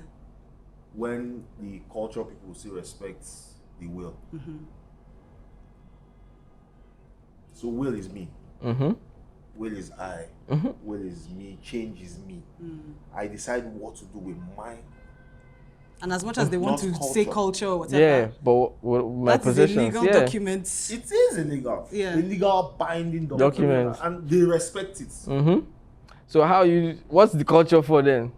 S4: When the culture people still respect the will. So will is me. Will is I. Will is me. Change is me. I decide what to do with my.
S3: And as much as they want
S4: Not
S3: to say
S4: culture.
S3: culture or whatever,
S1: Yeah, but my
S3: that is a
S1: possessions.
S3: legal
S1: Yeah.
S3: document.
S4: It is illegal.
S3: Yeah.
S4: Illegal binding
S1: Documents.
S4: and they respect it.
S1: So what's the culture for then?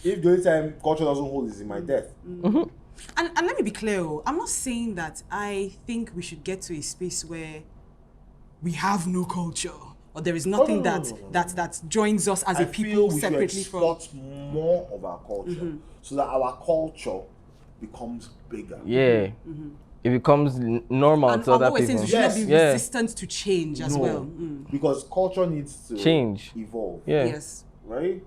S4: If the only time culture doesn't hold is in my death.
S3: And let me be clear, I'm not saying that I think we should get to a space where we have no culture or there is nothing
S4: no.
S3: that joins us as
S4: I
S3: a
S4: feel
S3: people
S4: we should
S3: separately from.
S4: exploit more of our culture so that our culture becomes bigger.
S1: Yeah. it becomes normal
S3: And
S1: to other
S3: what we're saying
S1: people.
S3: is we should not be
S1: Yeah.
S3: resistant to change as
S4: No,
S3: well.
S4: because culture needs to
S1: Change.
S4: evolve.
S1: Yeah.
S3: Yes.
S4: Right?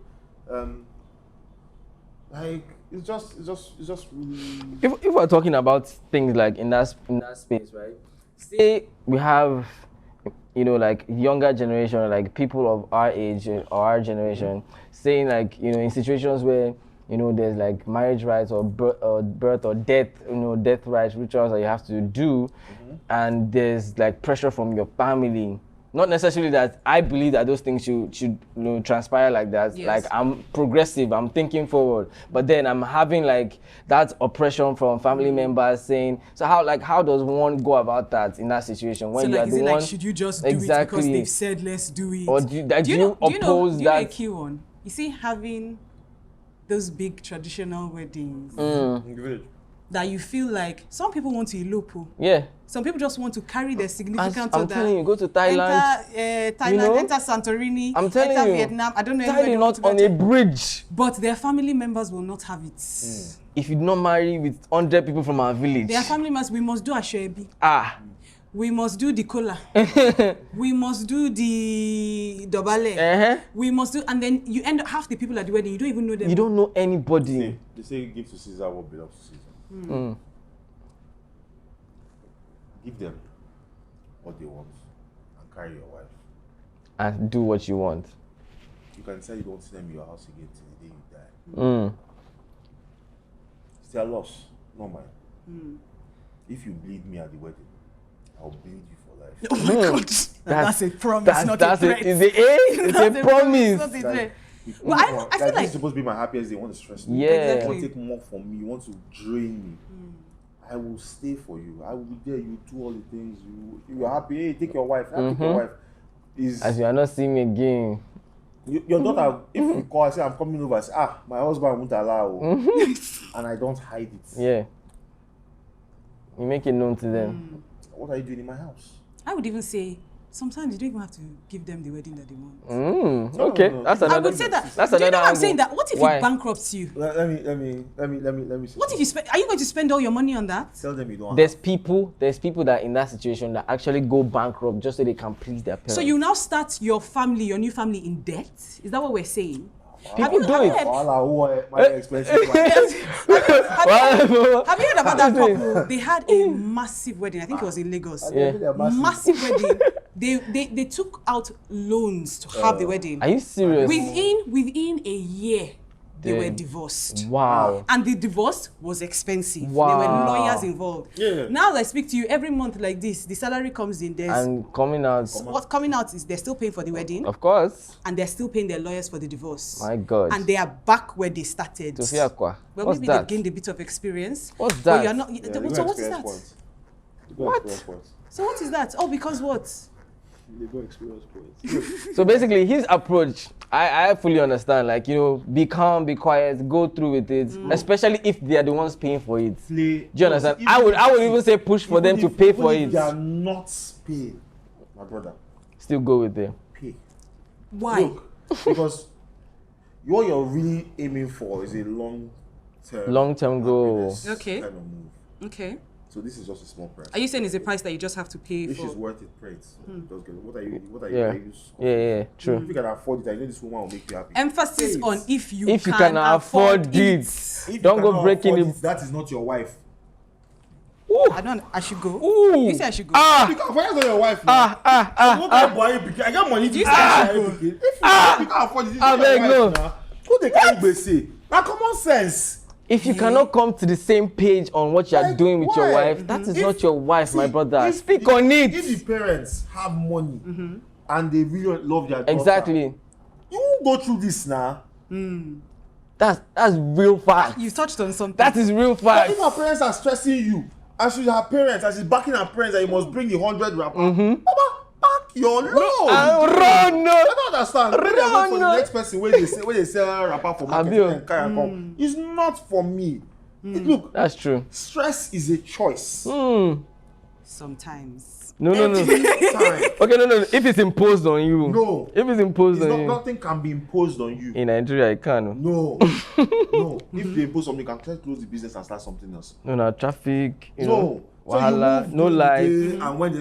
S4: Like it's just really
S1: If we're talking about things like in that space, right? Say we have, like younger generation, like people of our age or our generation, saying like, in situations where, there's like marriage rights or birth or death, death rights, rituals that you have to do, and there's like pressure from your family. Not necessarily that I believe that those things should transpire like that.
S3: Yes.
S1: Like I'm progressive, I'm thinking forward, but then I'm having like that oppression from family members saying. So how does one go about that in that situation when
S3: So
S1: you are
S3: like, is
S1: the
S3: it
S1: one?
S3: like, should you just do it because
S1: Exactly.
S3: they've said let's do it?
S1: Or do you oppose
S3: do you know a
S1: that?
S3: key one? You see, having those big traditional weddings
S4: in the village.
S3: that you feel like some people want to elope.
S1: Yeah.
S3: Some people just want to carry their significant
S1: I'm
S3: other.
S1: telling you, go to Thailand.
S3: Enter Thailand, enter Santorini,
S1: I'm telling
S3: enter
S1: you,
S3: Vietnam. I don't know
S1: tie
S3: anywhere
S1: the
S3: they want
S1: knot
S3: to
S1: on
S3: go
S1: a
S3: to.
S1: bridge.
S3: But their family members will not have it.
S1: If you do not marry with 100 people from our village,
S3: Their family members, we must do Ashebi. We must do the kola. We must do the dobale. We must do, and then you end up half the people at the wedding, you don't even know them.
S1: you don't know anybody.
S4: They say give to Caesar what belongs to Caesar. Give them what they want and carry your wife.
S1: And do what you want.
S4: You can say you don't see them in your house again till the day you die. It's their loss, not mine. If you bleed me at the wedding, I'll bleed you for life.
S3: Oh my God. That's a promise, not a threat.
S1: It's a
S3: That's
S1: promise.
S3: Not a threat.
S4: If
S3: But
S4: you
S3: I
S4: want-
S3: feel
S4: this
S3: like-
S4: is supposed to be my happiest day. You want to stress me.
S1: Yeah.
S4: You
S3: Exactly.
S4: want to take more from me. You want to drain me. I will stay for you. I will be there. You do all the things. You are happy. Hey, take your wife. Take your wife.
S1: As you are not seeing me again.
S4: Your daughter, if you call, I say I'm coming over. I say, my husband won't allow, and I don't hide it.
S1: Yeah. You make it known to them.
S4: What are you doing in my house?
S3: I would even say, sometimes you don't even have to give them the wedding that they want.
S1: Okay.
S4: no.
S1: That's
S3: I
S1: another.
S3: would say that.
S1: That's
S3: Do you
S1: another
S3: know what I'm
S1: angle.
S3: saying? That what if
S1: Why?
S3: it bankrupts you?
S4: Let me. Say
S3: What if you spend? Are you going to spend all your money on that?
S4: tell them you don't.
S1: There's people that in that situation that actually go bankrupt just so they can please their parents.
S3: So you now start your new family in debt? Is that what we're saying?
S1: People do it.
S4: My expensive wife.
S3: Have you heard about that
S1: What?
S3: couple? They had a massive wedding. I think it was in Lagos.
S1: Yeah.
S3: Massive wedding. They took out loans to have the wedding.
S1: Are you serious?
S3: Within a year, they were
S1: Damn.
S3: divorced.
S1: Wow.
S3: And the divorce was expensive.
S1: Wow.
S3: There were lawyers involved.
S4: Yeah.
S3: Now I speak to you every month like this, the salary comes in. There's
S1: And coming out.
S3: what's coming out is they're still paying for the wedding
S1: Of course.
S3: and they're still paying their lawyers for the divorce.
S1: My God.
S3: And they are back where they started.
S1: Sophia Kwa.
S3: Well,
S1: What's
S3: maybe
S1: that?
S3: they've gained a bit of experience.
S1: What's
S3: But
S1: that?
S3: you're not.
S4: Yeah,
S3: So what is that?
S1: What?
S3: So what is that? Oh, because what?
S4: They go experience points.
S1: So basically, his approach, I fully understand. Like, be calm, be quiet, go through with it. Especially if they are the ones paying for it. Do you understand? I would even say push for them to pay for it.
S4: They are not paying, my brother.
S1: Still go with them.
S4: Pay.
S3: Why?
S4: Look, because what you're really aiming for is a
S1: Long-term goal.
S4: happiness
S3: Okay.
S4: kind of move.
S3: Okay.
S4: So this is just a small price.
S3: Are you saying it's a price that you just have to pay
S4: If
S3: for?
S4: she's worth it, pray it. Just get it. What are you?
S1: Yeah. Yeah, true.
S4: If you can afford it, I know this woman will make you happy.
S3: Emphasis
S4: Pay it.
S3: on if you
S1: can afford it.
S4: If you
S1: Don't go
S4: cannot
S1: breaking
S4: afford
S1: it.
S4: That is not your wife.
S3: I should go.
S1: Ooh.
S3: You say I should go.
S4: You can afford it, not your wife. Now. What kind of boy you pick? I got money to
S3: you
S4: buy
S3: say
S4: you pick. If you can't afford it, it's not
S1: beg,
S4: your
S1: no.
S4: wife now. Who they carry say? Now common sense.
S1: If you cannot come to the same page on what you are
S4: Like,
S1: doing with your
S4: why?
S1: wife, that is
S4: If-
S1: not your wife, my
S4: see,
S1: brother.
S4: if
S1: Speak
S4: the-
S1: on it.
S4: If the parents have money and they really love their daughter,
S1: Exactly.
S4: you won't go through this now.
S1: That's real fact.
S3: You touched on something.
S1: That is real
S4: But
S1: fact.
S4: if her parents are stressing you, and she's her parents, and she's backing her parents, and you must bring the 100 rapper, Baba, back your load.
S1: Run, no.
S4: I don't understand. Maybe I wait for
S1: no.
S4: the next person where they sell rapper for market
S1: Abio.
S4: and carry and come. It's not for me. Look,
S1: That's true.
S4: stress is a choice.
S3: Sometimes.
S1: No.
S4: Time.
S1: Okay, no. If it's imposed on you.
S4: No.
S1: If it's imposed
S4: It's
S1: on
S4: not,
S1: you.
S4: nothing can be imposed on you.
S1: In Nigeria, it can.
S4: No. No. If they impose something, you can close the business and start something else.
S1: No, traffic. You know.
S4: No.
S1: Wahala,
S4: move
S1: no
S4: during the
S1: light.
S4: day, and when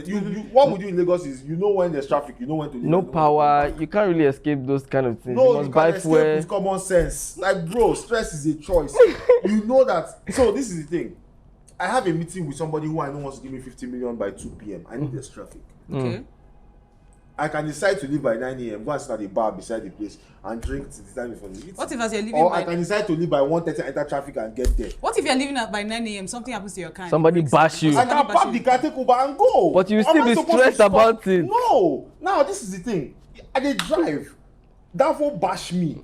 S4: what we do in Lagos is you know when there's traffic, you know when to leave.
S1: No
S4: you know when to
S1: power.
S4: come back.
S1: You can't really escape those kind of things.
S4: No,
S1: you
S4: you
S1: must
S4: can
S1: buy
S4: escape
S1: fuel.
S4: with common sense. Like, bro, stress is a choice. You know that. So this is the thing. I have a meeting with somebody who I know wants to give me 50 million by 2 p.m. I know there's traffic.
S3: Okay.
S4: I can decide to leave by 9 a.m., go and sit at the bar beside the place and drink till the time before the meeting.
S3: What if as you're leaving
S4: Or
S3: by
S4: I can decide to leave by 1:30, enter traffic and get there.
S3: What if you're leaving out by 9 a.m. something happens to your car? and
S1: Somebody
S3: it breaks
S1: bash
S3: down?
S1: you.
S4: I can
S3: Somebody
S4: park
S3: bash
S4: the
S3: you.
S4: car, take Uber and go.
S1: But you
S4: Am
S1: still
S4: I
S1: be
S4: supposed to
S1: stressed
S4: stop?
S1: about it.
S4: No. Now this is the thing. I dey drive. That won't bash me.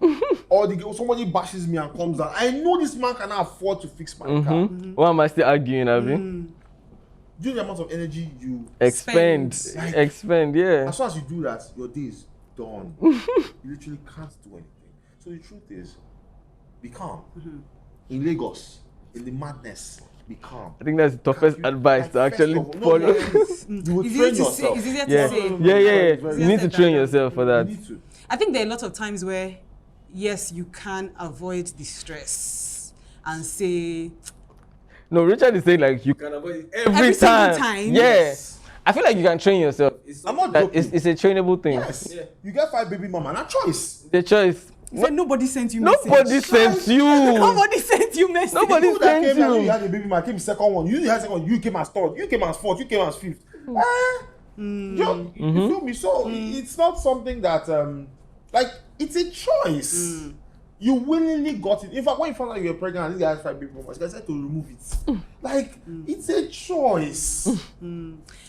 S4: Or somebody bashes me and comes down. I know this man cannot afford to fix my car.
S1: Why am I still arguing, Abi?
S4: Do you know the amount of energy you
S1: Expend.
S3: Spend.
S1: Expend, yeah.
S4: as soon as you do that, your day is done. You literally can't do anything. So the truth is, be calm. In Lagos, in the madness, be calm.
S1: I think that's the toughest advice to actually follow.
S4: You will
S3: It's
S4: train
S3: easier to say.
S4: yourself.
S3: It's easier to
S1: Yeah.
S3: say.
S1: Yeah.
S4: Very
S1: You need to
S3: said
S1: train
S3: that.
S1: yourself for
S4: You
S1: that.
S4: need to.
S3: I think there are a lot of times where, yes, you can avoid the stress and say,
S1: No, Richard is saying like you can avoid it every
S3: single
S1: time.
S3: time?
S1: Yeah.
S4: Yes.
S1: I feel like you can train yourself.
S4: I'm not
S1: That
S4: joking.
S1: it's a trainable thing.
S4: Yes. You get 5 baby mama, not choice.
S1: The choice.
S3: say nobody sent you
S1: Nobody
S3: message.
S1: sent you.
S3: Nobody sent you message.
S1: Nobody
S4: You that
S1: sent
S4: came here,
S1: you.
S4: you had a baby mama, came second one. You had second one, you came as third, you came as fourth, you came as fifth. You feel me? So it's not something that like it's a choice. You willingly got it. In fact, when you found out you were pregnant and this guy has 5 baby mamas, you decided to remove it. Like it's a choice.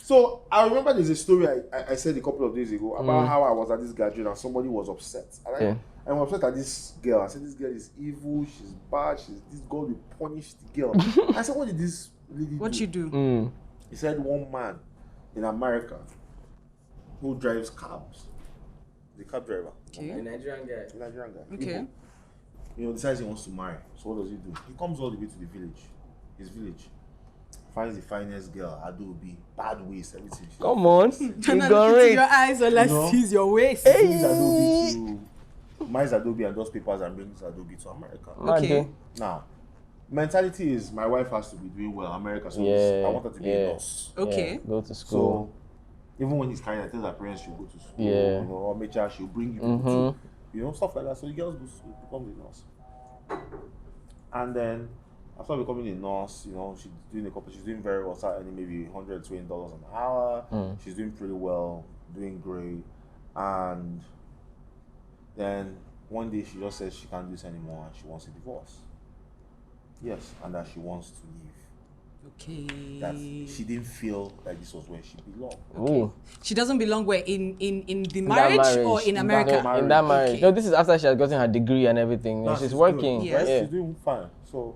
S4: So I remember there's a story I said a couple of days ago about how I was at this gathering and somebody was upset. And I'm upset at this girl. I said this girl is evil, she's bad, this God will punish the girl. I said, what did this lady do?
S3: What you do?
S4: He said one man in America who drives cabs, the cab driver,
S3: Okay.
S5: A Nigerian guy.
S4: a Nigerian guy.
S3: Okay.
S4: Decides he wants to marry. So what does he do? He comes all the way to the village, his village, finds the finest girl, Adobe, bad waist, everything.
S1: Come on.
S3: Turn
S1: You
S3: and
S1: got
S3: look into
S1: it.
S3: your eyes or let's
S4: No.
S3: seize your waist.
S4: Brings Adobe to buys Adobe and does papers and brings Adobe to America.
S3: Okay.
S4: Now, mentality is my wife has to be doing well in America, so
S1: Yeah,
S4: I want her to be a
S1: yeah.
S4: nurse.
S3: Okay.
S1: Yeah, go to school.
S4: So even when he's carrying her, tells her parents she'll go to school,
S1: Yeah.
S4: or make sure she'll bring you to, stuff like that. So the girls go to become a nurse. And then after becoming a nurse, she's doing very well, start earning maybe $120 an hour. She's doing pretty well, doing great. And then one day she just says she can't do this anymore and she wants a divorce. Yes, and that she wants to leave.
S3: Okay.
S4: That she didn't feel like this was where she belonged.
S1: Ooh.
S3: She doesn't belong where in the
S1: In that
S3: marriage or in America.
S1: No, in that marriage.
S3: Okay.
S1: No, this is after she has gotten her degree and everything.
S4: No,
S1: She's
S4: she's
S1: working.
S4: good.
S3: Yeah.
S1: Yeah.
S4: She's doing fine. So,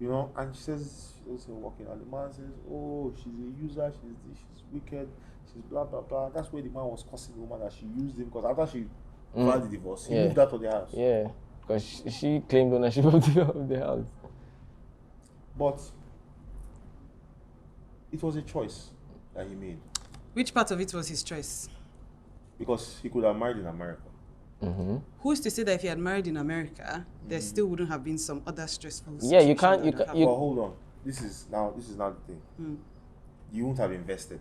S4: and she says she's working, and the man says, "Oh, she's a user. She's this. She's wicked. She's blah blah blah." That's where the man was cursing the woman that she used him because after she filed the divorce, he
S1: Yeah.
S4: moved out of the house.
S1: Yeah. Because she claimed ownership of the house.
S4: But it was a choice that he made
S3: Which part of it was his choice?
S4: because he could have married in America.
S3: Who's to say that if he had married in America, there still wouldn't have been some other stressful
S1: Yeah, you
S3: situations
S1: can't-
S3: that
S1: you
S3: would
S1: can't-
S3: have
S1: you-
S4: But hold on, this is now the thing. You won't have invested.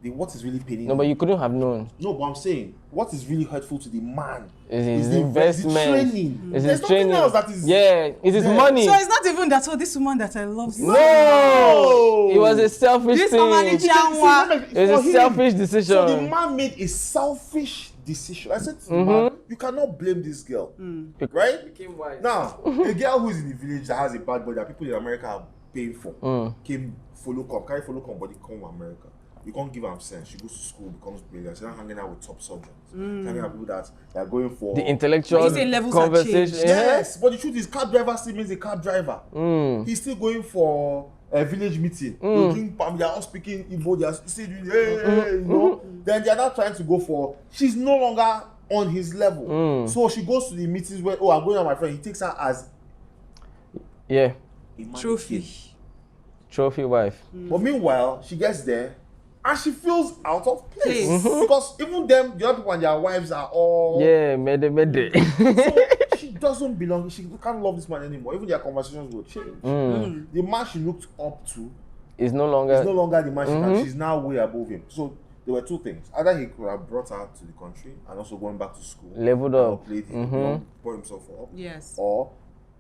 S4: What is really paining?
S1: No, but you couldn't have known.
S4: No, but I'm saying what is really hurtful to the man
S1: It's his
S4: the
S1: investment.
S4: training.
S1: It's
S4: There's
S1: his
S4: nothing
S1: training.
S4: else that is.
S1: Yeah, it's his
S4: there.
S1: money.
S3: So it's not even that, oh, this woman that I love.
S1: No! It was a selfish
S3: This
S1: thing.
S3: Omani
S1: It's
S3: Chanwa.
S1: a selfish decision.
S4: So the man made a selfish decision. I said to the man, you cannot blame this girl, right?
S5: Became wise.
S4: Now, a girl who is in the village that has a bad body that people in America are paying for, came carry follow come, but they come to America. You can't give her sense. She goes to school, becomes brilliant. She's not hanging out with top surgeons. She's hanging out with people that are going for
S1: The intellectual
S3: You say levels have
S1: conversation.
S3: changed.
S4: Yes, but the truth is, cab driver still means a cab driver. He's still going for a village meeting. They drink palm, they are all speaking Igbo, they are still doing, hey. Then they are now trying to go for, she's no longer on his level. So she goes to the meetings where, I'm going with my friend. He takes her as
S1: Yeah,
S4: a mannequin.
S3: Trophy.
S1: trophy wife.
S4: But meanwhile, she gets there and she feels out of place.
S3: Place.
S4: Because even them, the other people and their wives are all.
S1: Yeah, mede.
S4: So she doesn't belong. She can't love this man anymore. Even their conversations will change. The man she looked up to
S1: It's no longer.
S4: He's no longer the man she can. She's now way above him. So there were two things. Either he could have brought her to the country and also going back to school.
S1: Leveled
S4: and
S1: up.
S4: Played him, you know, brought himself up.
S3: Yes.
S4: Or,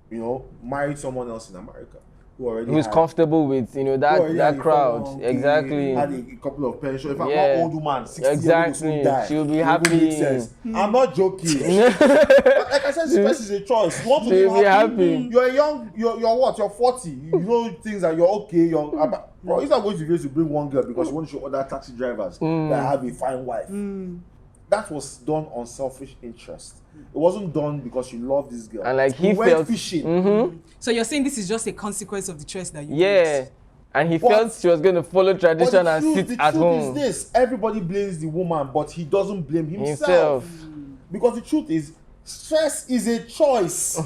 S4: you know, married someone else in America who already
S1: Who's
S4: had,
S1: comfortable with, you know,
S4: who already
S1: that
S4: had a
S1: crowd.
S4: 401k,
S1: Exactly.
S4: Had a couple of pensions. In fact,
S1: Yeah.
S4: one old woman, 60
S1: Exactly.
S4: years old,
S1: She'll be
S4: It
S1: happy.
S4: really makes sense. I'm not joking. Like I said, this person is a choice. You want to
S1: She'll
S4: be
S1: be
S4: happy.
S1: happy.
S4: You're young. You're what? You're 40. You know things that you're okay. Bro, he's not going to be able to bring one girl because you want to show other taxi drivers that have a fine wife. That was done on selfish interest. It wasn't done because you love this girl.
S1: And like he
S4: went
S1: felt
S4: fishing.
S3: So you're saying this is just a consequence of the choice that you
S1: Yeah.
S3: made?
S1: And he
S4: But-
S1: felt she was going to follow
S4: But
S1: tradition and
S4: the
S1: sit
S4: truth
S1: at home.
S4: is this: everybody blames the woman, but he doesn't blame
S1: Himself.
S4: Because the truth is, stress is a choice.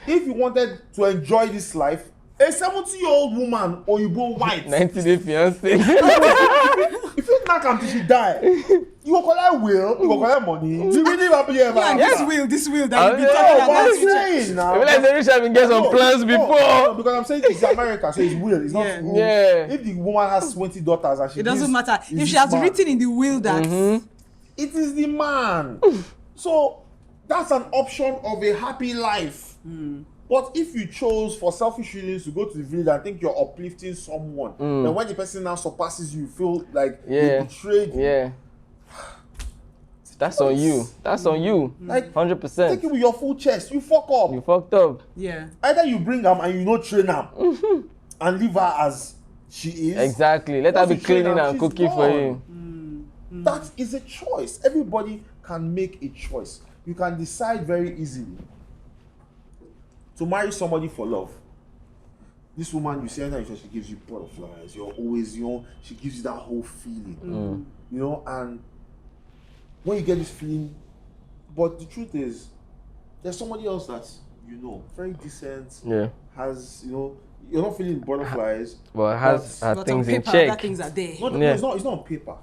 S4: If you wanted to enjoy this life, a 70-year-old woman or you go white,
S1: 90-day fiance.
S4: if you knock until she die, you go collect will, you go collect money, you really happy ever
S3: Yeah,
S4: after.
S3: this will that you've been
S1: Yeah.
S3: talking
S4: No, but
S3: about.
S4: I'm saying now.
S1: I feel like Richard been get some plans before.
S4: No, because I'm saying it's America, so it's will. It's not
S3: Yeah.
S4: will.
S1: Yeah.
S4: If the woman has 20 daughters and she
S3: It doesn't
S4: gives-
S3: matter.
S4: is
S3: If
S4: this
S3: she has
S4: man,
S3: written in the will that
S4: it is the man. So that's an option of a happy life. But if you chose for selfish reasons to go to the village and think you're uplifting someone, then when the person now surpasses you, you feel like they
S1: Yeah.
S4: betrayed you.
S1: Yeah. That's on you. That's on you.
S4: Like, take
S1: 100%.
S4: it with your full chest. You fuck up.
S1: You fucked up.
S3: yeah.
S4: Either you bring them and you know train them and leave her as she is.
S1: Exactly. Let her
S4: Once
S1: be
S4: you train
S1: cleaning
S4: her,
S1: and
S4: she's
S1: cooking for
S4: gone.
S1: you.
S4: That is a choice. Everybody can make a choice. You can decide very easily to marry somebody for love. This woman, you see, anytime she gives you butterflies, you're always, you know, she gives you that whole feeling, you know, and when you get this feeling, but the truth is, there's somebody else that, you know, very decent,
S1: Yeah.
S4: has, you know, you're not feeling butterflies,
S1: But it has
S4: but
S1: her
S3: But
S1: things
S3: on
S1: in
S3: paper,
S1: check.
S3: that things are there.
S4: no,
S1: Yeah.
S4: it's not on paper.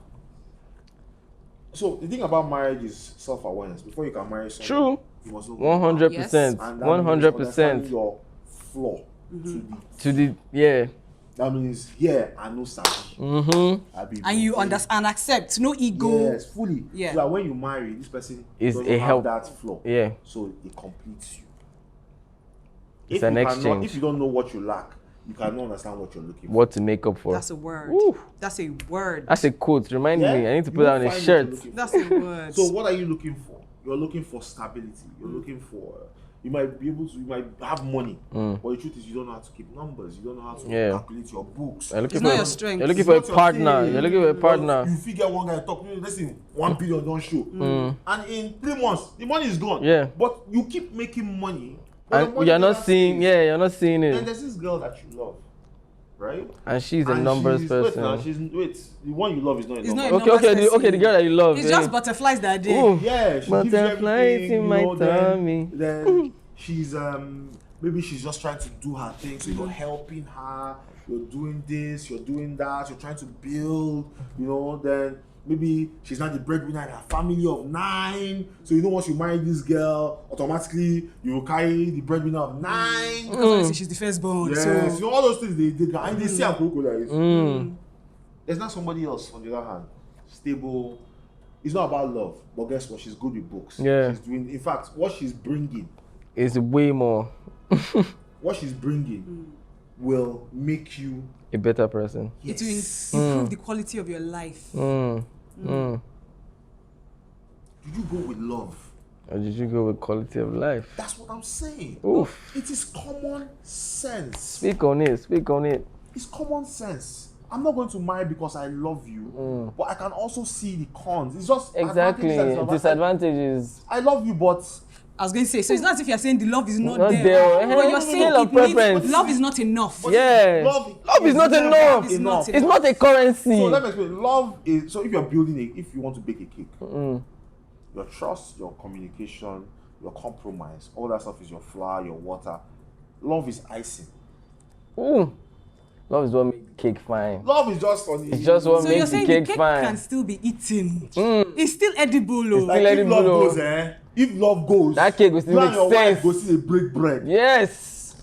S4: So the thing about marriage is self-awareness. Before you can marry someone,
S1: True.
S4: you must know
S1: 100%.
S4: and that means
S1: 100%.
S4: understanding your flaw
S1: To the, yeah.
S4: That means I know something. I be
S3: And you
S4: okay.
S3: understand and accept, no ego.
S4: Yes, fully.
S3: Yeah.
S4: So that when you marry, this person
S1: Is
S4: doesn't
S1: a
S4: have
S1: help.
S4: that flaw.
S1: Yeah.
S4: So it completes you.
S1: It's
S4: If
S1: an
S4: you cannot-
S1: exchange.
S4: If you don't know what you lack, you cannot understand what you're looking for.
S1: What to make up for.
S3: That's a word.
S1: Woo.
S3: That's a word.
S1: That's a quote. Remind
S4: Yeah?
S1: me. I need to
S4: You
S1: put that
S4: won't
S1: on a
S4: find what
S1: shirt.
S4: you're looking for.
S3: That's a word.
S4: So what are you looking for? You're looking for stability. You're looking for. You might be able to. You might have money, but the truth is you don't know how to keep numbers. You don't know how to
S1: Yeah.
S4: calculate your books.
S1: You're looking
S3: It's
S1: for
S3: not
S1: a-
S3: your strength.
S1: You're looking
S4: It's
S1: for a
S4: not your
S1: partner.
S4: thing.
S1: You're looking for a partner.
S4: You figure one guy talk. Listen, 1 billion don't show, and in 3 months the money is gone.
S1: Yeah.
S4: But you keep making money, but the
S1: And
S4: money
S1: you're not
S4: never
S1: seeing,
S4: stays.
S1: yeah, you're not seeing
S4: And
S1: it.
S4: there's this girl that you love, right?
S1: And she's a
S4: And
S1: numbers
S4: she's,
S1: person.
S4: Wait, now, the one you love is not a
S3: It's not
S4: number.
S3: a
S1: Okay,
S3: numbers
S1: okay, the girl that you love.
S3: It's
S1: eh?
S3: just butterflies that day.
S1: Ooh.
S4: Yeah, she gives you
S1: Butterflies
S4: everything,
S1: in
S4: you
S1: my
S4: know,
S1: tummy.
S4: then she's maybe she's just trying to do her thing, so you're helping her, you're doing this, you're doing that, you're trying to build, you know, then maybe she's not the breadwinner in a family of 9, so you know once you marry this girl, automatically you will carry the breadwinner of 9.
S3: Because obviously she's the firstborn.
S4: Yes,
S3: So
S4: you know, all those things they and they see a crocodile. There's not somebody else on the other hand, stable. It's not about love, but guess what? She's good with books.
S1: Yeah.
S4: She's doing. In fact, what she's bringing
S1: It's way more
S4: will make you.
S1: a better person.
S3: it
S4: Yes.
S3: will improve the quality of your life.
S4: Did you go with love?
S1: Or did you go with quality of life?
S4: That's what I'm saying.
S1: Oof.
S4: It is common sense.
S1: Speak on it. Speak on it.
S4: It's common sense. I'm not going to marry because I love you, but I can also see the cons. It's just
S1: Exactly.
S4: advantages and
S1: Disadvantages.
S4: I love you, but
S3: I was going to say, so it's not as if you're saying the love is not,
S1: Not
S3: there.
S1: there.
S3: But
S1: Eh,
S3: you're saying
S1: scale of
S3: it needs,
S1: preference.
S3: love is not enough.
S1: Yeah. Love is not
S4: never
S1: enough.
S3: It's not
S1: It's not a currency.
S4: So let me explain. Love is, so if you're building it, if you want to bake a cake, your trust, your communication, your compromise, all that stuff is your flour, your water. Love is icing.
S1: Ooh. Love is what makes the cake fine.
S4: Love is just on the.
S1: It's just what
S3: So you're
S1: makes the
S3: saying the
S1: cake
S3: cake
S1: fine.
S3: can still be eaten. It's still edible, though.
S4: like
S1: let
S4: if
S1: it
S4: love
S1: blow.
S4: goes, if love goes,
S1: That cake will still
S4: you
S1: make
S4: and your
S1: sense.
S4: wife go see a break bread.
S1: Yes.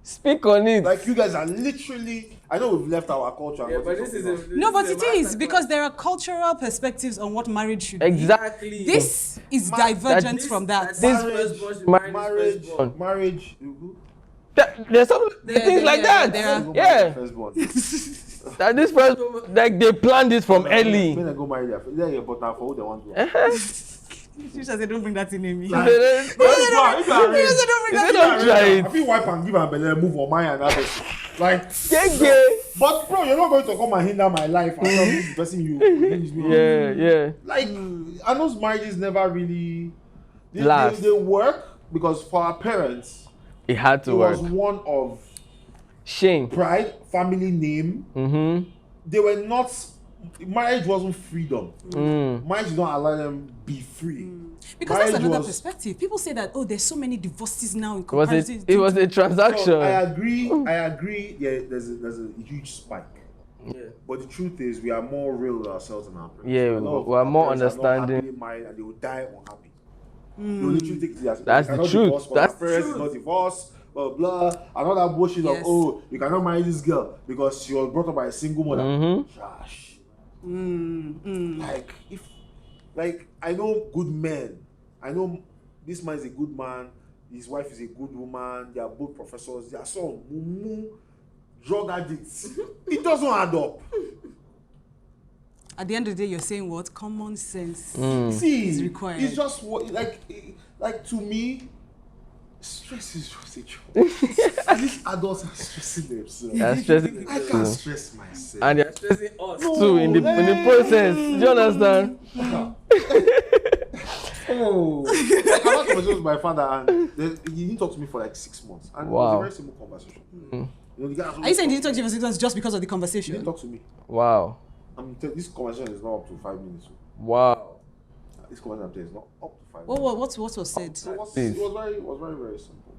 S1: Speak on it.
S4: Like, you guys are literally, I know we've left our culture.
S5: Yeah, but this is a
S3: No, but
S5: this
S3: it
S5: a
S3: is
S5: masterclass.
S3: because there are cultural perspectives on what marriage should be.
S1: Exactly.
S3: This is divergent
S5: This-
S3: from that.
S5: this
S4: Marriage,
S5: firstborn should marry this firstborn.
S4: marriage.
S1: There's some things like that. Yeah.
S4: Firstborn.
S1: That this first, like they planned this from early.
S4: When I go marry their first, yeah, but now for who they want to.
S3: Teacher said, don't bring that in me.
S4: Like, if you are
S3: Teacher said, don't bring that in
S1: Don't try
S4: I
S1: it.
S4: feel wipe and give a belly move on mine and others. Like,
S1: Yeah,
S4: but bro, you're not going to come and hinder my life and tell me this person you use me.
S1: yeah, yeah.
S4: Like, and those marriages never really
S1: Last.
S4: they work because for our parents,
S1: It had
S4: it
S1: to work.
S4: was one of
S1: Shame.
S4: pride, family name.
S1: Mm-hmm.
S4: They were not. Marriage wasn't freedom.
S1: Mm.
S4: Marriage did not allow them be free.
S3: Because that's
S4: Marriage
S3: another
S4: was-
S3: perspective. People say that, oh, there's so many divorces now in
S1: It was
S3: comparison.
S1: it was a transaction.
S4: So I agree. Yeah, there's a huge spike.
S5: Yeah.
S4: But the truth is, we are more real with ourselves than our parents.
S1: Yeah,
S4: A lot of
S1: we are
S4: our
S1: more
S4: parents not
S1: understanding.
S4: happily married and they will die unhappy. They will literally take it as
S1: That's
S4: they
S1: the
S4: cannot
S1: truth.
S4: divorce, but
S1: That's
S4: our
S1: the
S4: parents
S1: truth.
S4: is not divorced. Blah blah. Another bullshit
S3: Yes.
S4: of you cannot marry this girl because she was brought up by a single mother.
S1: Mm-hmm.
S4: Trash. Like I know good men. I know this man is a good man. His wife is a good woman. They are both professors. Their son, mumu, drug addicts. It doesn't add up.
S3: At the end of the day, you're saying what? Common sense.
S4: See,
S3: is required.
S4: it's just what like to me, stress is just a joke. And these adults are stressing themselves.
S1: That's stressing
S4: I can't stress myself.
S1: And they're
S5: Stressing us.
S1: too in the process. Do you understand?
S4: Oh, like, I had a conversation with my father, and he didn't talk to me for like 6 months, and it was
S1: Wow.
S4: a very simple conversation. You know, the guy
S3: Are you saying he didn't talk to you for just because of the
S4: He
S3: conversation?
S4: didn't talk to me.
S1: Wow.
S4: This conversation is not up to 5 minutes.
S1: Wow.
S4: This conversation I'm telling is not up to 5 minutes.
S3: What was said?
S4: So
S1: Please.
S4: it was very, very simple.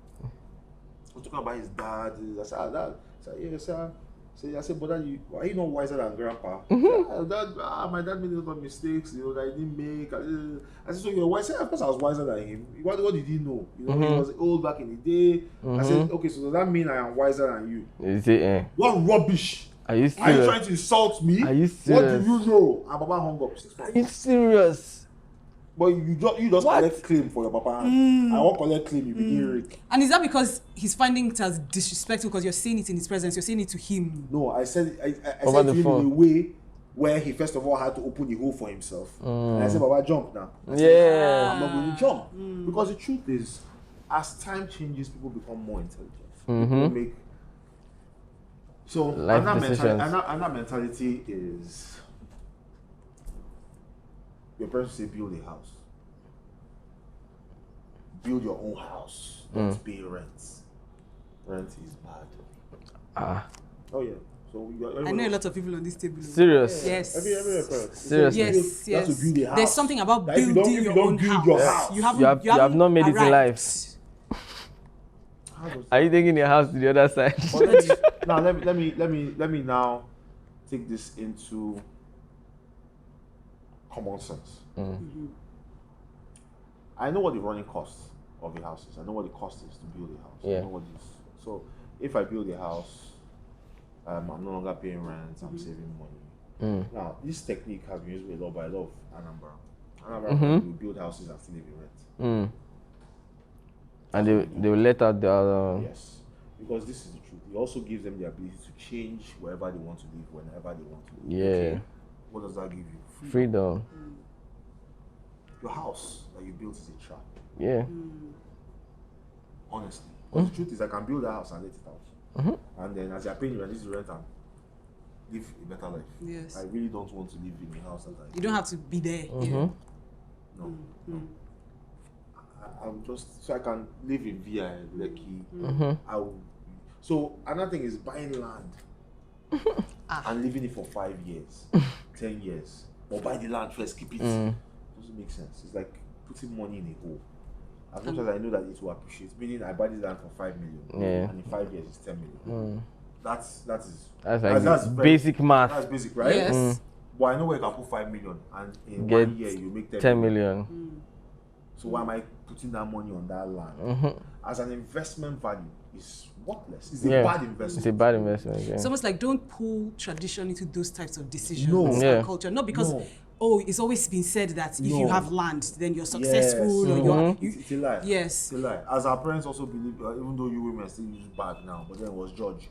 S4: We're talking about his dad. I said, Dad. I said, yeah, sir. I said, but why are you not wiser than grandpa? My dad made a lot of mistakes, you know, that he didn't make. I said, so you're wiser? Of course I was wiser than him. What did he know? You know, he was old back in the day. I said, okay, so does that mean I am wiser than you?
S1: Is it?
S4: What rubbish!
S1: Are you
S4: Are you
S1: serious?
S4: trying to insult me?
S1: Are you
S4: What
S1: serious?
S4: do you know? And Baba hung up 6
S1: Are
S4: months.
S1: you serious?
S4: But you just
S1: What?
S4: collect claim for your papa. I won't collect claim, you begin rake.
S3: And is that because he's finding it as disrespectful because you're saying it in his presence, you're saying it to him?
S4: No, I said I
S1: Over
S4: said
S1: the
S4: to him
S1: phone.
S4: in a way where he first of all had to open the hole for himself. And I said, Baba, jump now. I said,
S1: Yeah.
S4: I'm not going to jump. Because the truth is, as time changes, people become more intelligent. People make so
S1: Life decisions.
S4: and that mentality is your parents say build a house. Build your own house. Don't pay rent. Rent is bad.
S1: Ah.
S4: Oh yeah. So
S3: I know a lot of people on this table.
S1: Serious.
S3: Yes.
S4: Every parent.
S1: Seriously.
S3: Yes,
S4: You have to
S3: yes.
S4: build a house.
S3: There's something about
S4: That if you
S3: building
S4: don't- if you
S3: your
S4: don't
S3: own
S4: build
S3: house.
S4: your house,
S3: You haven't,
S1: You have not made it in
S3: arrived.
S1: life. Are you taking your house to the other side?
S4: Now let me now take this into common sense. I know what the running cost of a house is. I know what the cost is to build a house.
S1: Yeah.
S4: I know what it is. So if I build a house, I'm no longer paying rent. I'm saving money. Now this technique has been used a lot by a lot of Anambra. People build houses and still live in rent.
S1: And they will let out the other.
S4: Yes, because this is the truth. It also gives them the ability to change wherever they want to live, whenever they want to live.
S1: Yeah.
S4: Okay, what does that give you?
S1: Freedom.
S4: Your house that you built is a trap,
S1: Yeah.
S4: honestly. Because the truth is, I can build a house and let it out. And then as you're paying rent, this is rent and live a better life.
S3: Yes.
S4: I really don't want to live in a house that I
S3: You don't have to be there. Yeah.
S4: No. I'm just so I can live in VI, Lekki. So another thing is buying land and living it for 5 years, 10 years, or buy the land first, keep it. Doesn't make sense. It's like putting money in a hole. As much as I know that it will appreciate, meaning I buy this land for 5 million,
S1: Yeah.
S4: and in 5 years it's 10 million. That's
S1: That's like
S4: very-
S1: basic math.
S4: That's basic, right?
S3: Yes.
S4: But I know where you can put 5 million, and in
S1: Get
S4: 1 year you make
S1: 10 million.
S4: So why am I putting that money on that land? As an investment value, is worthless. It's
S1: Yeah.
S4: a bad investment.
S1: It's a bad investment. Yeah.
S3: It's almost like don't pull tradition into those types of decisions
S4: No.
S3: and
S1: Yeah.
S3: culture. Not because,
S4: No.
S3: oh, it's always been said that if you
S4: No.
S3: have land, then you're successful or
S4: It's a lie.
S3: Yes.
S4: It's a lie. As our parents also believe, even though you women still use bag now, but then it was George.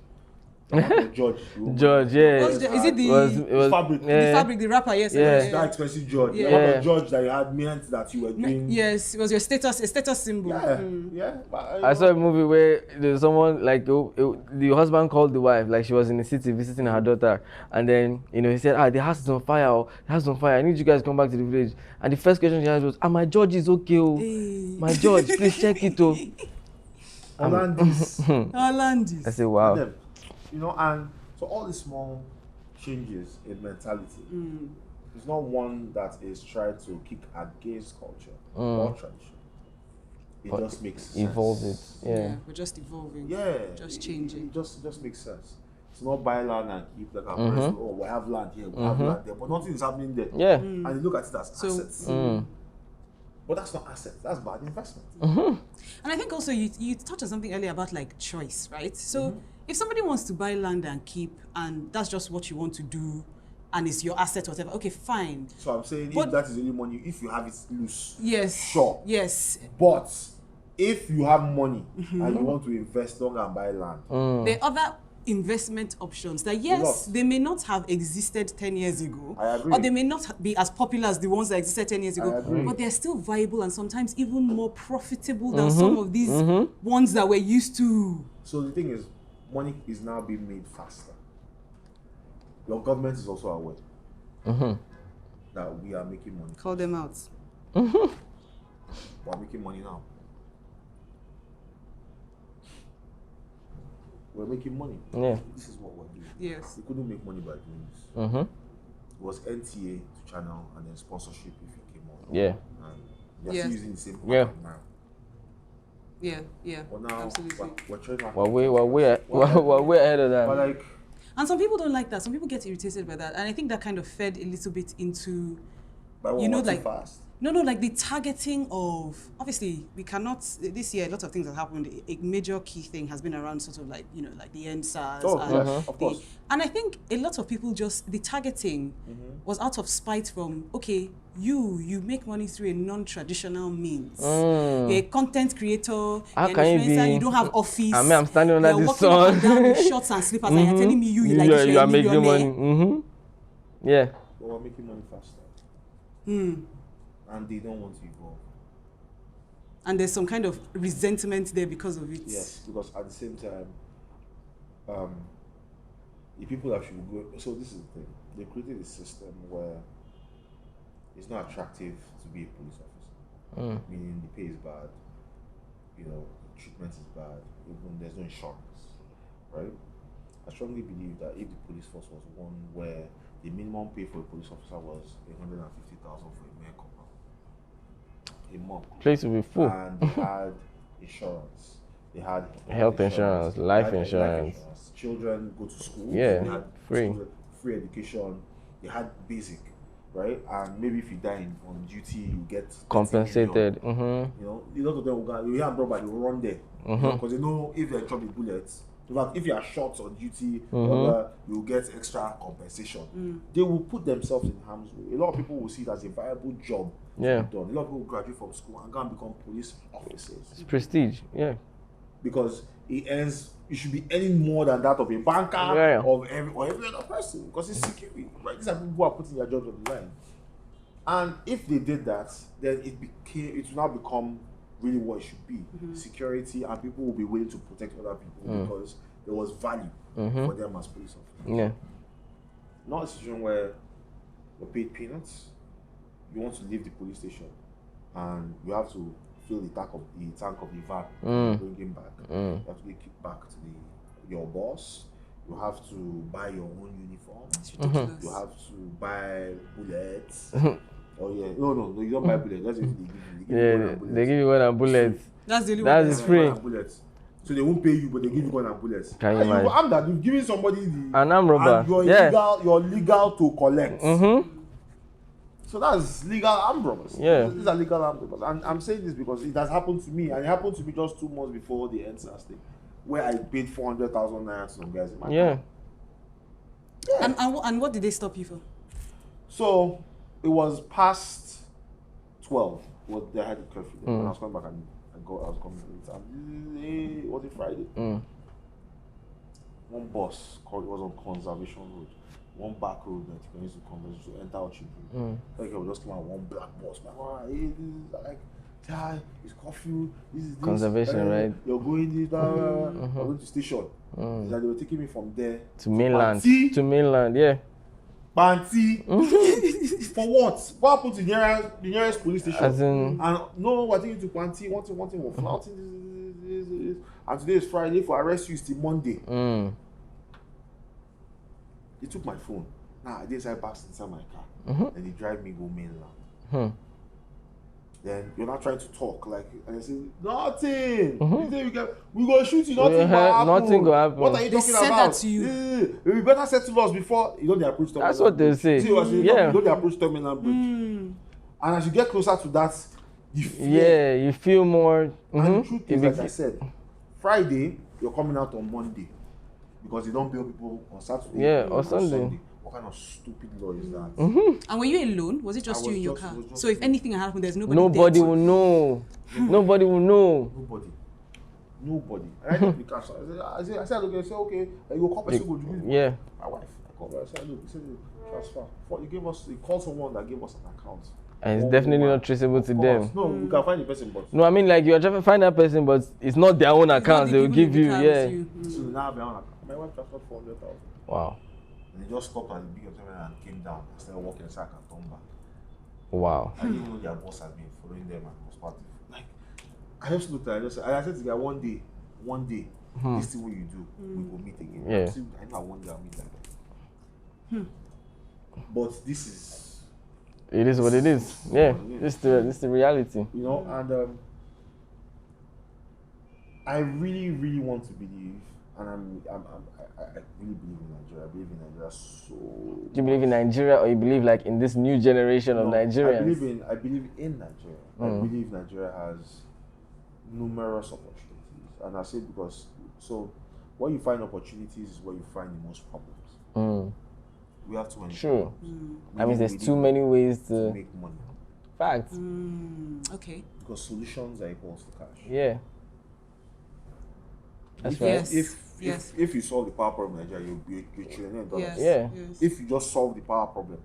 S4: George.
S1: George, yeah.
S3: Is it the,
S1: It was
S4: fabric.
S3: the
S1: yeah.
S3: fabric, the rapper? Yes.
S1: Yeah.
S4: That expensive George.
S3: Yeah.
S4: The amount
S1: Yeah.
S4: of George that you had meant that you were doing.
S3: Yes, it was your status, a status symbol.
S4: Yeah. Yeah. But,
S1: I saw a movie where there's someone like the husband called the wife, like she was in the city visiting her daughter, and then he said, the house is on fire, the house is on fire. I need you guys to come back to the village. And the first question she asked was, my George is okay, oh. My George, please check it, oh.
S4: Hollandis.
S3: Hollandis.
S1: I said, wow.
S4: Them, and so all these small changes in mentality. It's not one that is trying to kick against culture or tradition. It
S1: But
S4: just makes sense.
S1: evolve it. Yeah.
S3: We're just evolving.
S4: Yeah.
S3: Just changing.
S4: It just makes sense. It's not buy land and keep like our parents. Oh, we have land here, we have land there, but nothing is happening there.
S1: Yeah.
S4: And you look at it as
S3: So-
S4: assets. But that's not assets. That's bad investment.
S3: And I think also you touched on something earlier about like choice, right? So if somebody wants to buy land and keep, and that's just what you want to do, and it's your asset, whatever, okay, fine.
S4: So I'm saying
S3: But-
S4: if that is only money, if you have it loose,
S3: Yes.
S4: sure.
S3: Yes.
S4: But if you have money and you want to invest, don't go and buy land.
S3: There are other investment options that, yes,
S4: Lot.
S3: they may not have existed 10 years ago,
S4: I agree.
S3: or they may not be as popular as the ones that existed 10 years
S4: I
S3: ago,
S4: agree.
S3: but they're still viable and sometimes even more profitable than some of these ones that we're used to.
S4: So the thing is, money is now being made faster. Your government is also aware that we are making money.
S3: Call them out.
S4: We are making money now. We're making money.
S1: Yeah.
S4: This is what we're doing.
S3: Yes.
S4: We couldn't make money by doing this. It was NTA to channel and then sponsorship if it came on.
S1: Yeah.
S4: And they're
S3: Yes.
S4: still using the same
S1: Yeah.
S4: pattern now.
S3: Yeah,
S4: But now
S3: absolutely.
S4: we're trying to
S1: We're way ahead of
S4: But
S1: that.
S4: like,
S3: And some people don't like that. Some people get irritated by that. And I think that kind of fed a little bit into,
S4: by what,
S3: you know,
S4: we're too
S3: like,
S4: fast.
S3: no, like the targeting of, obviously, we cannot, this year, a lot of things have happened. A major key thing has been around sort of like, like the end SARS.
S4: Oh,
S3: and
S4: yes, of course.
S3: And I think a lot of people just, the targeting was out of spite from, okay, you make money through a non-traditional means. You're a content creator, you're an
S1: can you
S3: influencer,
S1: be-
S3: you don't have office.
S1: I mean, I'm standing under
S3: you're
S1: the
S3: walking up and
S1: sun.
S3: down in shorts and slippers and you're telling me you like this,
S1: you
S3: you're
S1: are
S3: a
S1: making
S3: millionaire.
S1: money. Yeah.
S4: But we're making money faster. And they don't want to evolve.
S3: And there's some kind of resentment there because of it.
S4: Yes, because at the same time, the people that should go. So this is the thing. They created a system where it's not attractive to be a police officer. Meaning the pay is bad, treatment is bad, even there's no insurance, right? I strongly believe that if the police force was one where the minimum pay for a police officer was 150,000 for a mere corporal a month,
S1: Place will be full.
S4: and they had insurance, they had
S1: Health insurance, life
S4: they had
S1: insurance.
S4: Children go to school,
S1: Yeah,
S4: they had
S1: free.
S4: free education, they had basic, right? And maybe if you die on duty, you get 30
S1: Compensated.
S4: million. A lot of them will go, you hear brother, they will run there because they know if they're chopping bullets. In fact, if you are shot on duty, you'll get extra compensation. They will put themselves in harm's way. A lot of people will see it as a viable job to
S1: Yeah.
S4: be done. A lot of people will graduate from school and go and become police officers
S1: It's prestige. Yeah.
S4: because you should be earning more than that of a banker
S1: Yeah.
S4: or every other person because it's security, right? These are people who are putting their jobs on the line. And if they did that, then it will now become really what it should be. Security, and people will be willing to protect other people because there was value for them as police officers.
S1: Yeah.
S4: Not a situation where you're paid peanuts, you want to leave the police station and you have to fill the tank of the van, bring him back. You have to get kicked back to your boss. You have to buy your own uniform.
S3: It's ridiculous.
S4: You have to buy bullets. Oh yeah, no, you don't buy bullets. That's if they give you.
S1: They give you one and bullets.
S3: That's the only
S1: That
S3: one.
S1: is free.
S4: Bullets. So they won't pay you, but they give you gun and bullets.
S1: Can you
S4: And
S1: imagine?
S4: I'm that you've given somebody
S1: An armed robber.
S4: and you're
S1: Yeah.
S4: legal to collect. So that's legal armed robbers.
S1: Yeah.
S4: These are legal armed robbers. And I'm saying this because it has happened to me, and it happened to me just 2 months before the NSAS thing. where I paid 400,000 naira to some guys in my
S1: Yeah.
S4: car.
S3: And what did they stop you for?
S4: So it was past 12. Well, they had a curfew. When I was coming back, I was coming late. And it was a Friday. One bus called, it was on Conservation Road. One back road that you can use to come to enter our children. Like I was just come out one black bus. Like, hey, this is like, yeah, it's curfew. This is this.
S1: Conservation, right?
S4: You're going this, blah, blah, blah. I'm going to station. That they were taking me from there
S1: To mainland.
S4: Banti.
S1: To mainland, yeah.
S4: Banti. For what? What happened to the nearest police station?
S1: As in,
S4: And no, I think you to Banti. One thing, we're flouting this. And today is Friday. For arrest you, it's till Monday. They took my phone. Now I didn't say back inside my car. And they drive me go mainland. Then you're not trying to talk like, and I say nothing. You say we go shoot you. Nothing will happen.
S1: nothing will happen.
S4: What are you
S3: They
S4: talking
S3: said
S4: about?
S3: that to you.
S4: We better settle us before you know they approach terminal.
S1: That's what they
S4: bridge.
S1: say.
S4: See what I say?
S1: Yeah.
S4: You know they approach terminal bridge. And as you get closer to that, you feel.
S1: yeah, you feel more.
S4: And the truth is, like I said, Friday you're coming out on Monday because you don't bill people on Saturday.
S1: Yeah, or Sunday.
S4: What kind of stupid law is that?
S3: And were you alone? Was it just
S4: I
S3: you
S4: was
S3: in your
S4: just-
S3: car?
S4: it was just
S3: So if
S4: me.
S3: anything happened, there's nobody
S1: Nobody
S3: there.
S1: will know. Nobody will know.
S4: Nobody. And I took the cash. I said, look, I said, okay, you go call person, go do
S1: Yeah.
S4: my wife. I called her. I said, look, he said, transfer. You called someone that gave us an account.
S1: And it's
S4: Oh,
S1: definitely
S4: man.
S1: not traceable to
S4: Of
S1: them.
S4: course. No, we can find the person, but
S1: No, I mean like you're trying to find that person, but it's not their own account. They will give you, yeah.
S4: so now my own account. My wife transferred 400,000.
S1: Wow.
S4: And they just stopped at the big terminal and came down. I started walking so I can turn back.
S1: Wow.
S4: I didn't even know their boss had been following them and was part of it. Like, I just looked at it, I said to the guy, one day, this thing what you do, we will meet again.
S1: Yeah.
S4: I know one day I'll meet like that. But this is,
S1: It is what it is. Yeah. This is the reality.
S4: you know, and I really, really want to believe, and I really believe in Nigeria. I believe in Nigeria so.
S1: Do you believe in Nigeria or you believe like in this new generation of
S4: No,
S1: Nigerians?
S4: I believe in Nigeria. I believe Nigeria has numerous opportunities, and I say because where you find opportunities is where you find the most problems. We have too many.
S1: True.
S4: problems.
S1: I mean, there's
S4: We
S1: too
S4: need
S1: many ways
S4: to
S1: to.
S4: make money
S1: Facts.
S3: Okay.
S4: because solutions are equals to cash.
S1: Yeah. That's
S4: If-
S1: right.
S3: Yes.
S4: If you solve the power problem in Nigeria, you'll be $1 trillion.
S3: Yes.
S1: Yeah.
S3: Yes.
S4: If you just solve the power problem,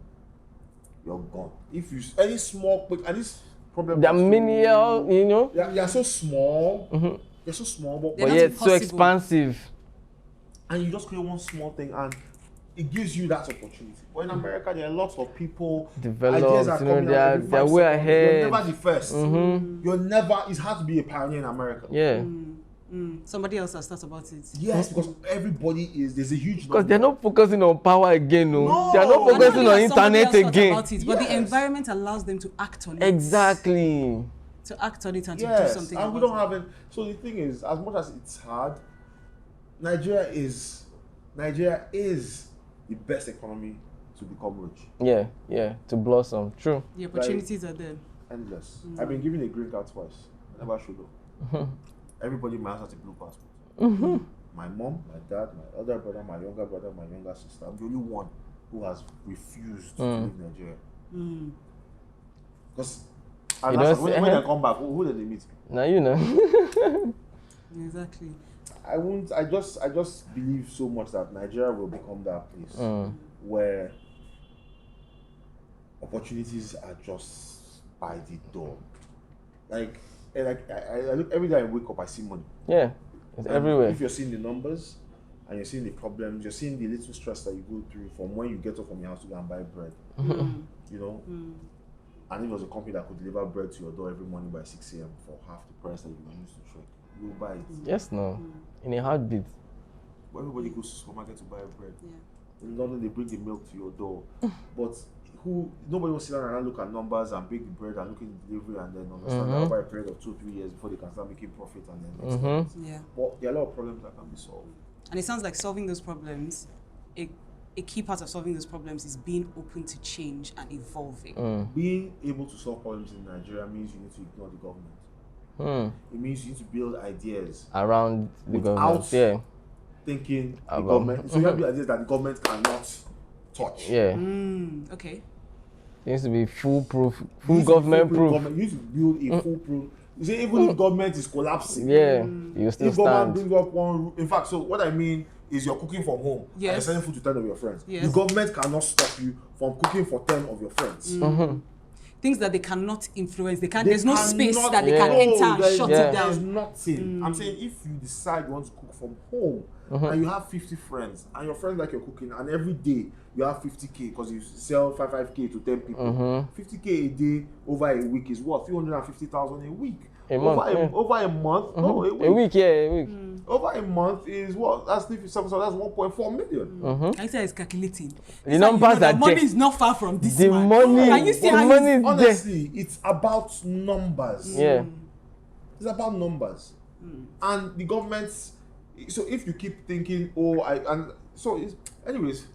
S4: you're gone. If you any small and this problem,
S1: The menial, you know,
S4: They're so small. They're so small,
S3: They're
S1: but
S3: not
S1: yet so
S3: impossible.
S1: expansive.
S4: and you just create one small thing and it gives you that opportunity. But in America, there are lots of people
S1: Developed,
S4: ideas are
S1: you know,
S4: coming
S1: they
S4: out
S1: are-
S4: every
S1: they are
S4: 5
S1: way
S4: seconds.
S1: ahead.
S4: You're never the first. You're never. It's hard to be a pioneer in America.
S1: Yeah.
S3: Somebody else has thought about it.
S4: Yes, because everybody is. There's a huge.
S1: Because they're not focusing on power again, no.
S4: No.
S1: They're not
S4: And not
S1: focusing
S3: only
S1: on
S3: has somebody
S1: internet
S3: else thought
S1: again.
S3: about it, but the
S4: Yes.
S3: environment allows them to act on it.
S1: Exactly.
S3: To act on it and to do
S4: Yes,
S3: something
S4: and
S3: about
S4: we don't
S3: it.
S4: have it. So the thing is, as much as it's hard, Nigeria is the best economy to become rich.
S1: Yeah, yeah. To blossom. True.
S3: The opportunities are there.
S4: Endless. I've been given a green card twice. I never showed up. Everybody in my house has a blue passport. My mom, my dad, my other brother, my younger brother, my younger sister. I'm the only one who has refused to leave Nigeria. Because
S1: You don't
S4: when
S1: say-
S4: I come back, who did they meet?
S1: Now you know.
S3: Exactly.
S4: I won't. I just believe so much that Nigeria will become that place where opportunities are just by the door. I look every day I wake up, I see money.
S1: Yeah. It's
S4: And
S1: everywhere.
S4: If you're seeing the numbers and you're seeing the problems, you're seeing the little stress that you go through from when you get up from your house to go and buy bread. You know. And if it was a company that could deliver bread to your door every morning by 6 a.m. for half the price that you used to trek, you'll buy it.
S1: Yes, no. In a heartbeat.
S4: But everybody goes to the supermarket to buy bread.
S3: Yeah.
S4: In London, they bring the milk to your door. But nobody will sit down and look at numbers and bake the bread and look at the delivery and then understand that over a period of 2-3 years before they can start making profit and then expand.
S3: Yeah.
S4: But there are a lot of problems that can be solved.
S3: And it sounds like solving those problems, a key part of solving those problems is being open to change and evolving.
S4: Being able to solve problems in Nigeria means you need to ignore the government. It means you need to build ideas
S1: Around the
S4: without
S1: government. Yeah.
S4: thinking the
S1: About-
S4: government. So you have to build ideas that the government cannot touch.
S1: Yeah.
S3: Okay.
S1: It needs to be foolproof,
S4: You
S1: full
S4: need to be
S1: government
S4: foolproof
S1: proof.
S4: government. You need to build a foolproof. You see, even if government is collapsing,
S1: Yeah. You still
S4: if government
S1: stand.
S4: brings up one, in fact, so what I mean is you're cooking from home. And you're
S3: Yes.
S4: selling food to 10 of your friends.
S3: Yes.
S4: The government cannot stop you from cooking for 10 of your friends.
S3: Things that they cannot influence. They can't.
S4: They
S3: there's no space
S4: cannot-
S3: that they can
S1: Yeah.
S3: enter and
S4: there's-
S3: shut
S1: Yeah.
S3: it
S4: There's
S3: down.
S4: nothing. I'm saying if you decide you want to cook from home and you have 50 friends and your friends like you're cooking and every day you have 50K because you sell 5K to 10 people. 50K a day over a week is what? 350,000 a week.
S1: A month,
S4: over,
S1: yeah.
S4: over a month? No, a week.
S1: A week, yeah, a week.
S4: Over a month is what? That's 57, so that's 1.4 million.
S3: I say it's calculating.
S1: The numbers
S3: the
S1: are
S3: money
S1: there.
S3: is not far from this
S1: The
S3: man.
S1: money,
S3: Can you see
S1: the
S3: how
S1: money
S3: he's-
S1: is there.
S4: Honestly, it's about numbers.
S1: Yeah.
S4: It's about numbers. And the government's, so if you keep thinking, anyways,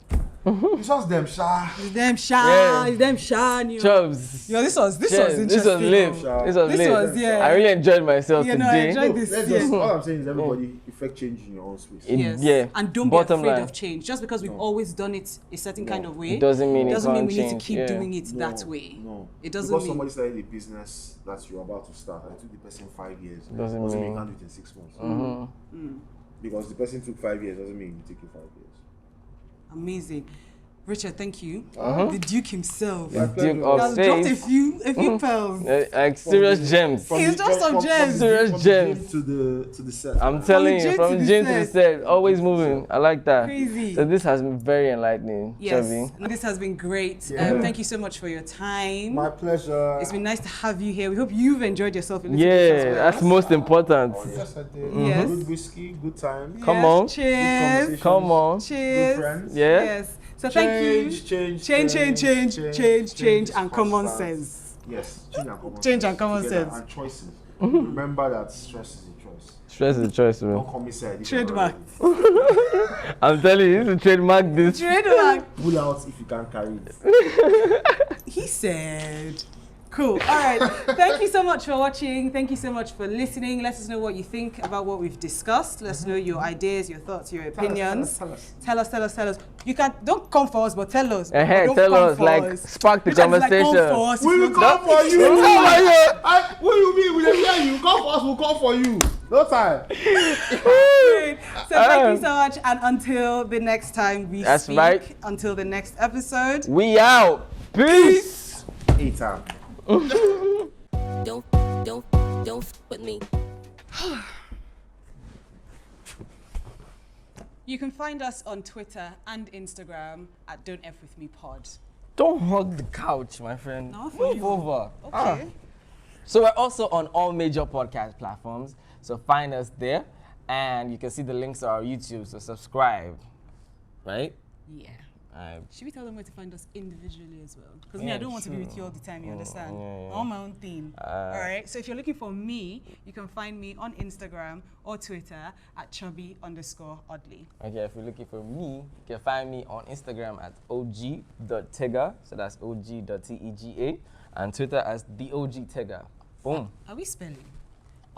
S4: it's just them, sha.
S3: It's them sha,
S1: Yeah.
S3: it's them sha.
S1: Chubbs.
S3: This was
S1: Cheers.
S3: interesting.
S1: This was lit. This was
S3: This
S1: lit.
S3: was, yeah.
S1: I really enjoyed myself
S3: You know, I
S1: today.
S3: enjoyed this.
S4: Let's
S3: Yeah.
S4: just, all I'm saying is everybody effect change in your own space.
S1: It- Yeah.
S3: And don't
S1: Bottom
S3: be afraid
S1: line.
S3: of change. Just because we've always done it a certain kind of way,
S1: It doesn't mean it
S3: doesn't mean
S1: can't
S3: we need to
S1: change,
S3: keep
S1: yeah.
S3: doing it that way.
S4: No.
S3: It doesn't
S4: because
S3: mean.
S4: somebody started a business that you're about to start and it took the person 5 years.
S1: Doesn't
S4: mean
S1: mean-
S4: you can't do it in 6 months. Because the person took 5 years doesn't mean you take it 5 years.
S3: Amazing. Richard, thank you. The Duke himself.
S1: The Duke
S3: He
S1: of
S3: has dropped a
S1: Spades.
S3: few pearls.
S1: Like serious gems.
S3: It's just some gems.
S1: Serious
S4: from
S1: gems.
S4: The gym to the set.
S1: I'm telling you,
S3: gym to
S1: from
S3: the
S1: gym to the
S3: set.
S1: set, always moving. I like that.
S3: Crazy.
S1: So this has been very enlightening,
S3: Yes,
S1: Chubby.
S3: this has been great.
S4: Yeah.
S3: Thank you so much for your time.
S4: My pleasure.
S3: It's been nice to have you here. We hope you've enjoyed yourself a little bit as
S1: Yeah,
S3: well.
S1: that's most important.
S4: Yes, I did.
S3: Yes.
S4: Good whiskey, good time.
S1: Come
S3: Yes,
S1: on.
S3: Cheers.
S1: Come on.
S3: Cheers.
S4: Good friends.
S1: Yeah.
S3: Yes. So thank you. Change, and common sense.
S4: Yes, change and common
S3: Change
S4: sense.
S3: and common
S4: Together,
S3: sense.
S4: And choices. Remember that stress is a choice.
S1: Stress is the choice,
S4: Don't
S1: bro.
S4: call me sad.
S3: Trademark.
S1: I'm telling you, you need to trademark this.
S3: Trademark.
S4: Pull out if you can't carry it.
S3: He said. Cool. All right. Thank you so much for watching. Thank you so much for listening. Let us know what you think about what we've discussed. Let us know your ideas, your thoughts, your opinions. Tell us. You can don't come for us, but tell us. But don't
S1: Tell
S3: come
S1: us,
S3: for
S1: like,
S3: us.
S1: spark the
S3: You can, like,
S1: conversation.
S3: come for us if
S4: We
S3: you
S4: will
S3: want
S4: come
S3: to.
S4: for you.
S1: Oh my God.
S4: What do you mean? We will hear you. Come for us, we'll come for you. No time.
S3: Great. So thank you so much, and until the next time we
S1: That's
S3: speak,
S1: right.
S3: until the next episode.
S1: We out. Peace.
S4: A-time.
S2: Don't with me.
S3: You can find us on Twitter and Instagram at Don't F With Me Pod.
S1: Don't hug the couch, my friend.
S3: No, for
S1: Move
S3: you.
S1: over.
S3: Okay.
S1: So we're also on all major podcast platforms. So find us there, and you can see the links to our YouTube. So subscribe, right?
S3: Yeah.
S1: Alright.
S3: Should we tell them where to find us individually as well? Because me,
S1: Yeah,
S3: I don't want to be with
S1: sure.
S3: you all the time, you understand?
S1: yeah.
S3: I want my own thing. All right, so if you're looking for me, you can find me on Instagram or Twitter at chubby_oddly.
S1: Okay, if you're looking for me, you can find me on Instagram at og.tega. So that's og.tega, and Twitter as the OG Tega. Boom.
S3: Are we spelling?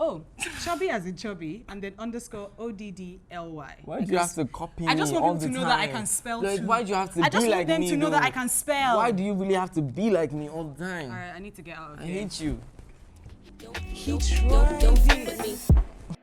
S3: Oh, chubby as in chubby, and then _ODDLY.
S1: Why do you have to copy
S3: I just
S1: me
S3: want
S1: all
S3: people
S1: the
S3: to know that I
S1: time?
S3: can spell
S1: Like,
S3: too.
S1: why do you have to
S3: I
S1: be
S3: just
S1: like
S3: want them
S1: me,
S3: to know that
S1: though?
S3: I can spell.
S1: Why do you really have to be like me all the time?
S3: All right, I need to get out of
S1: I
S3: here.
S1: hate you.
S2: Don't with me.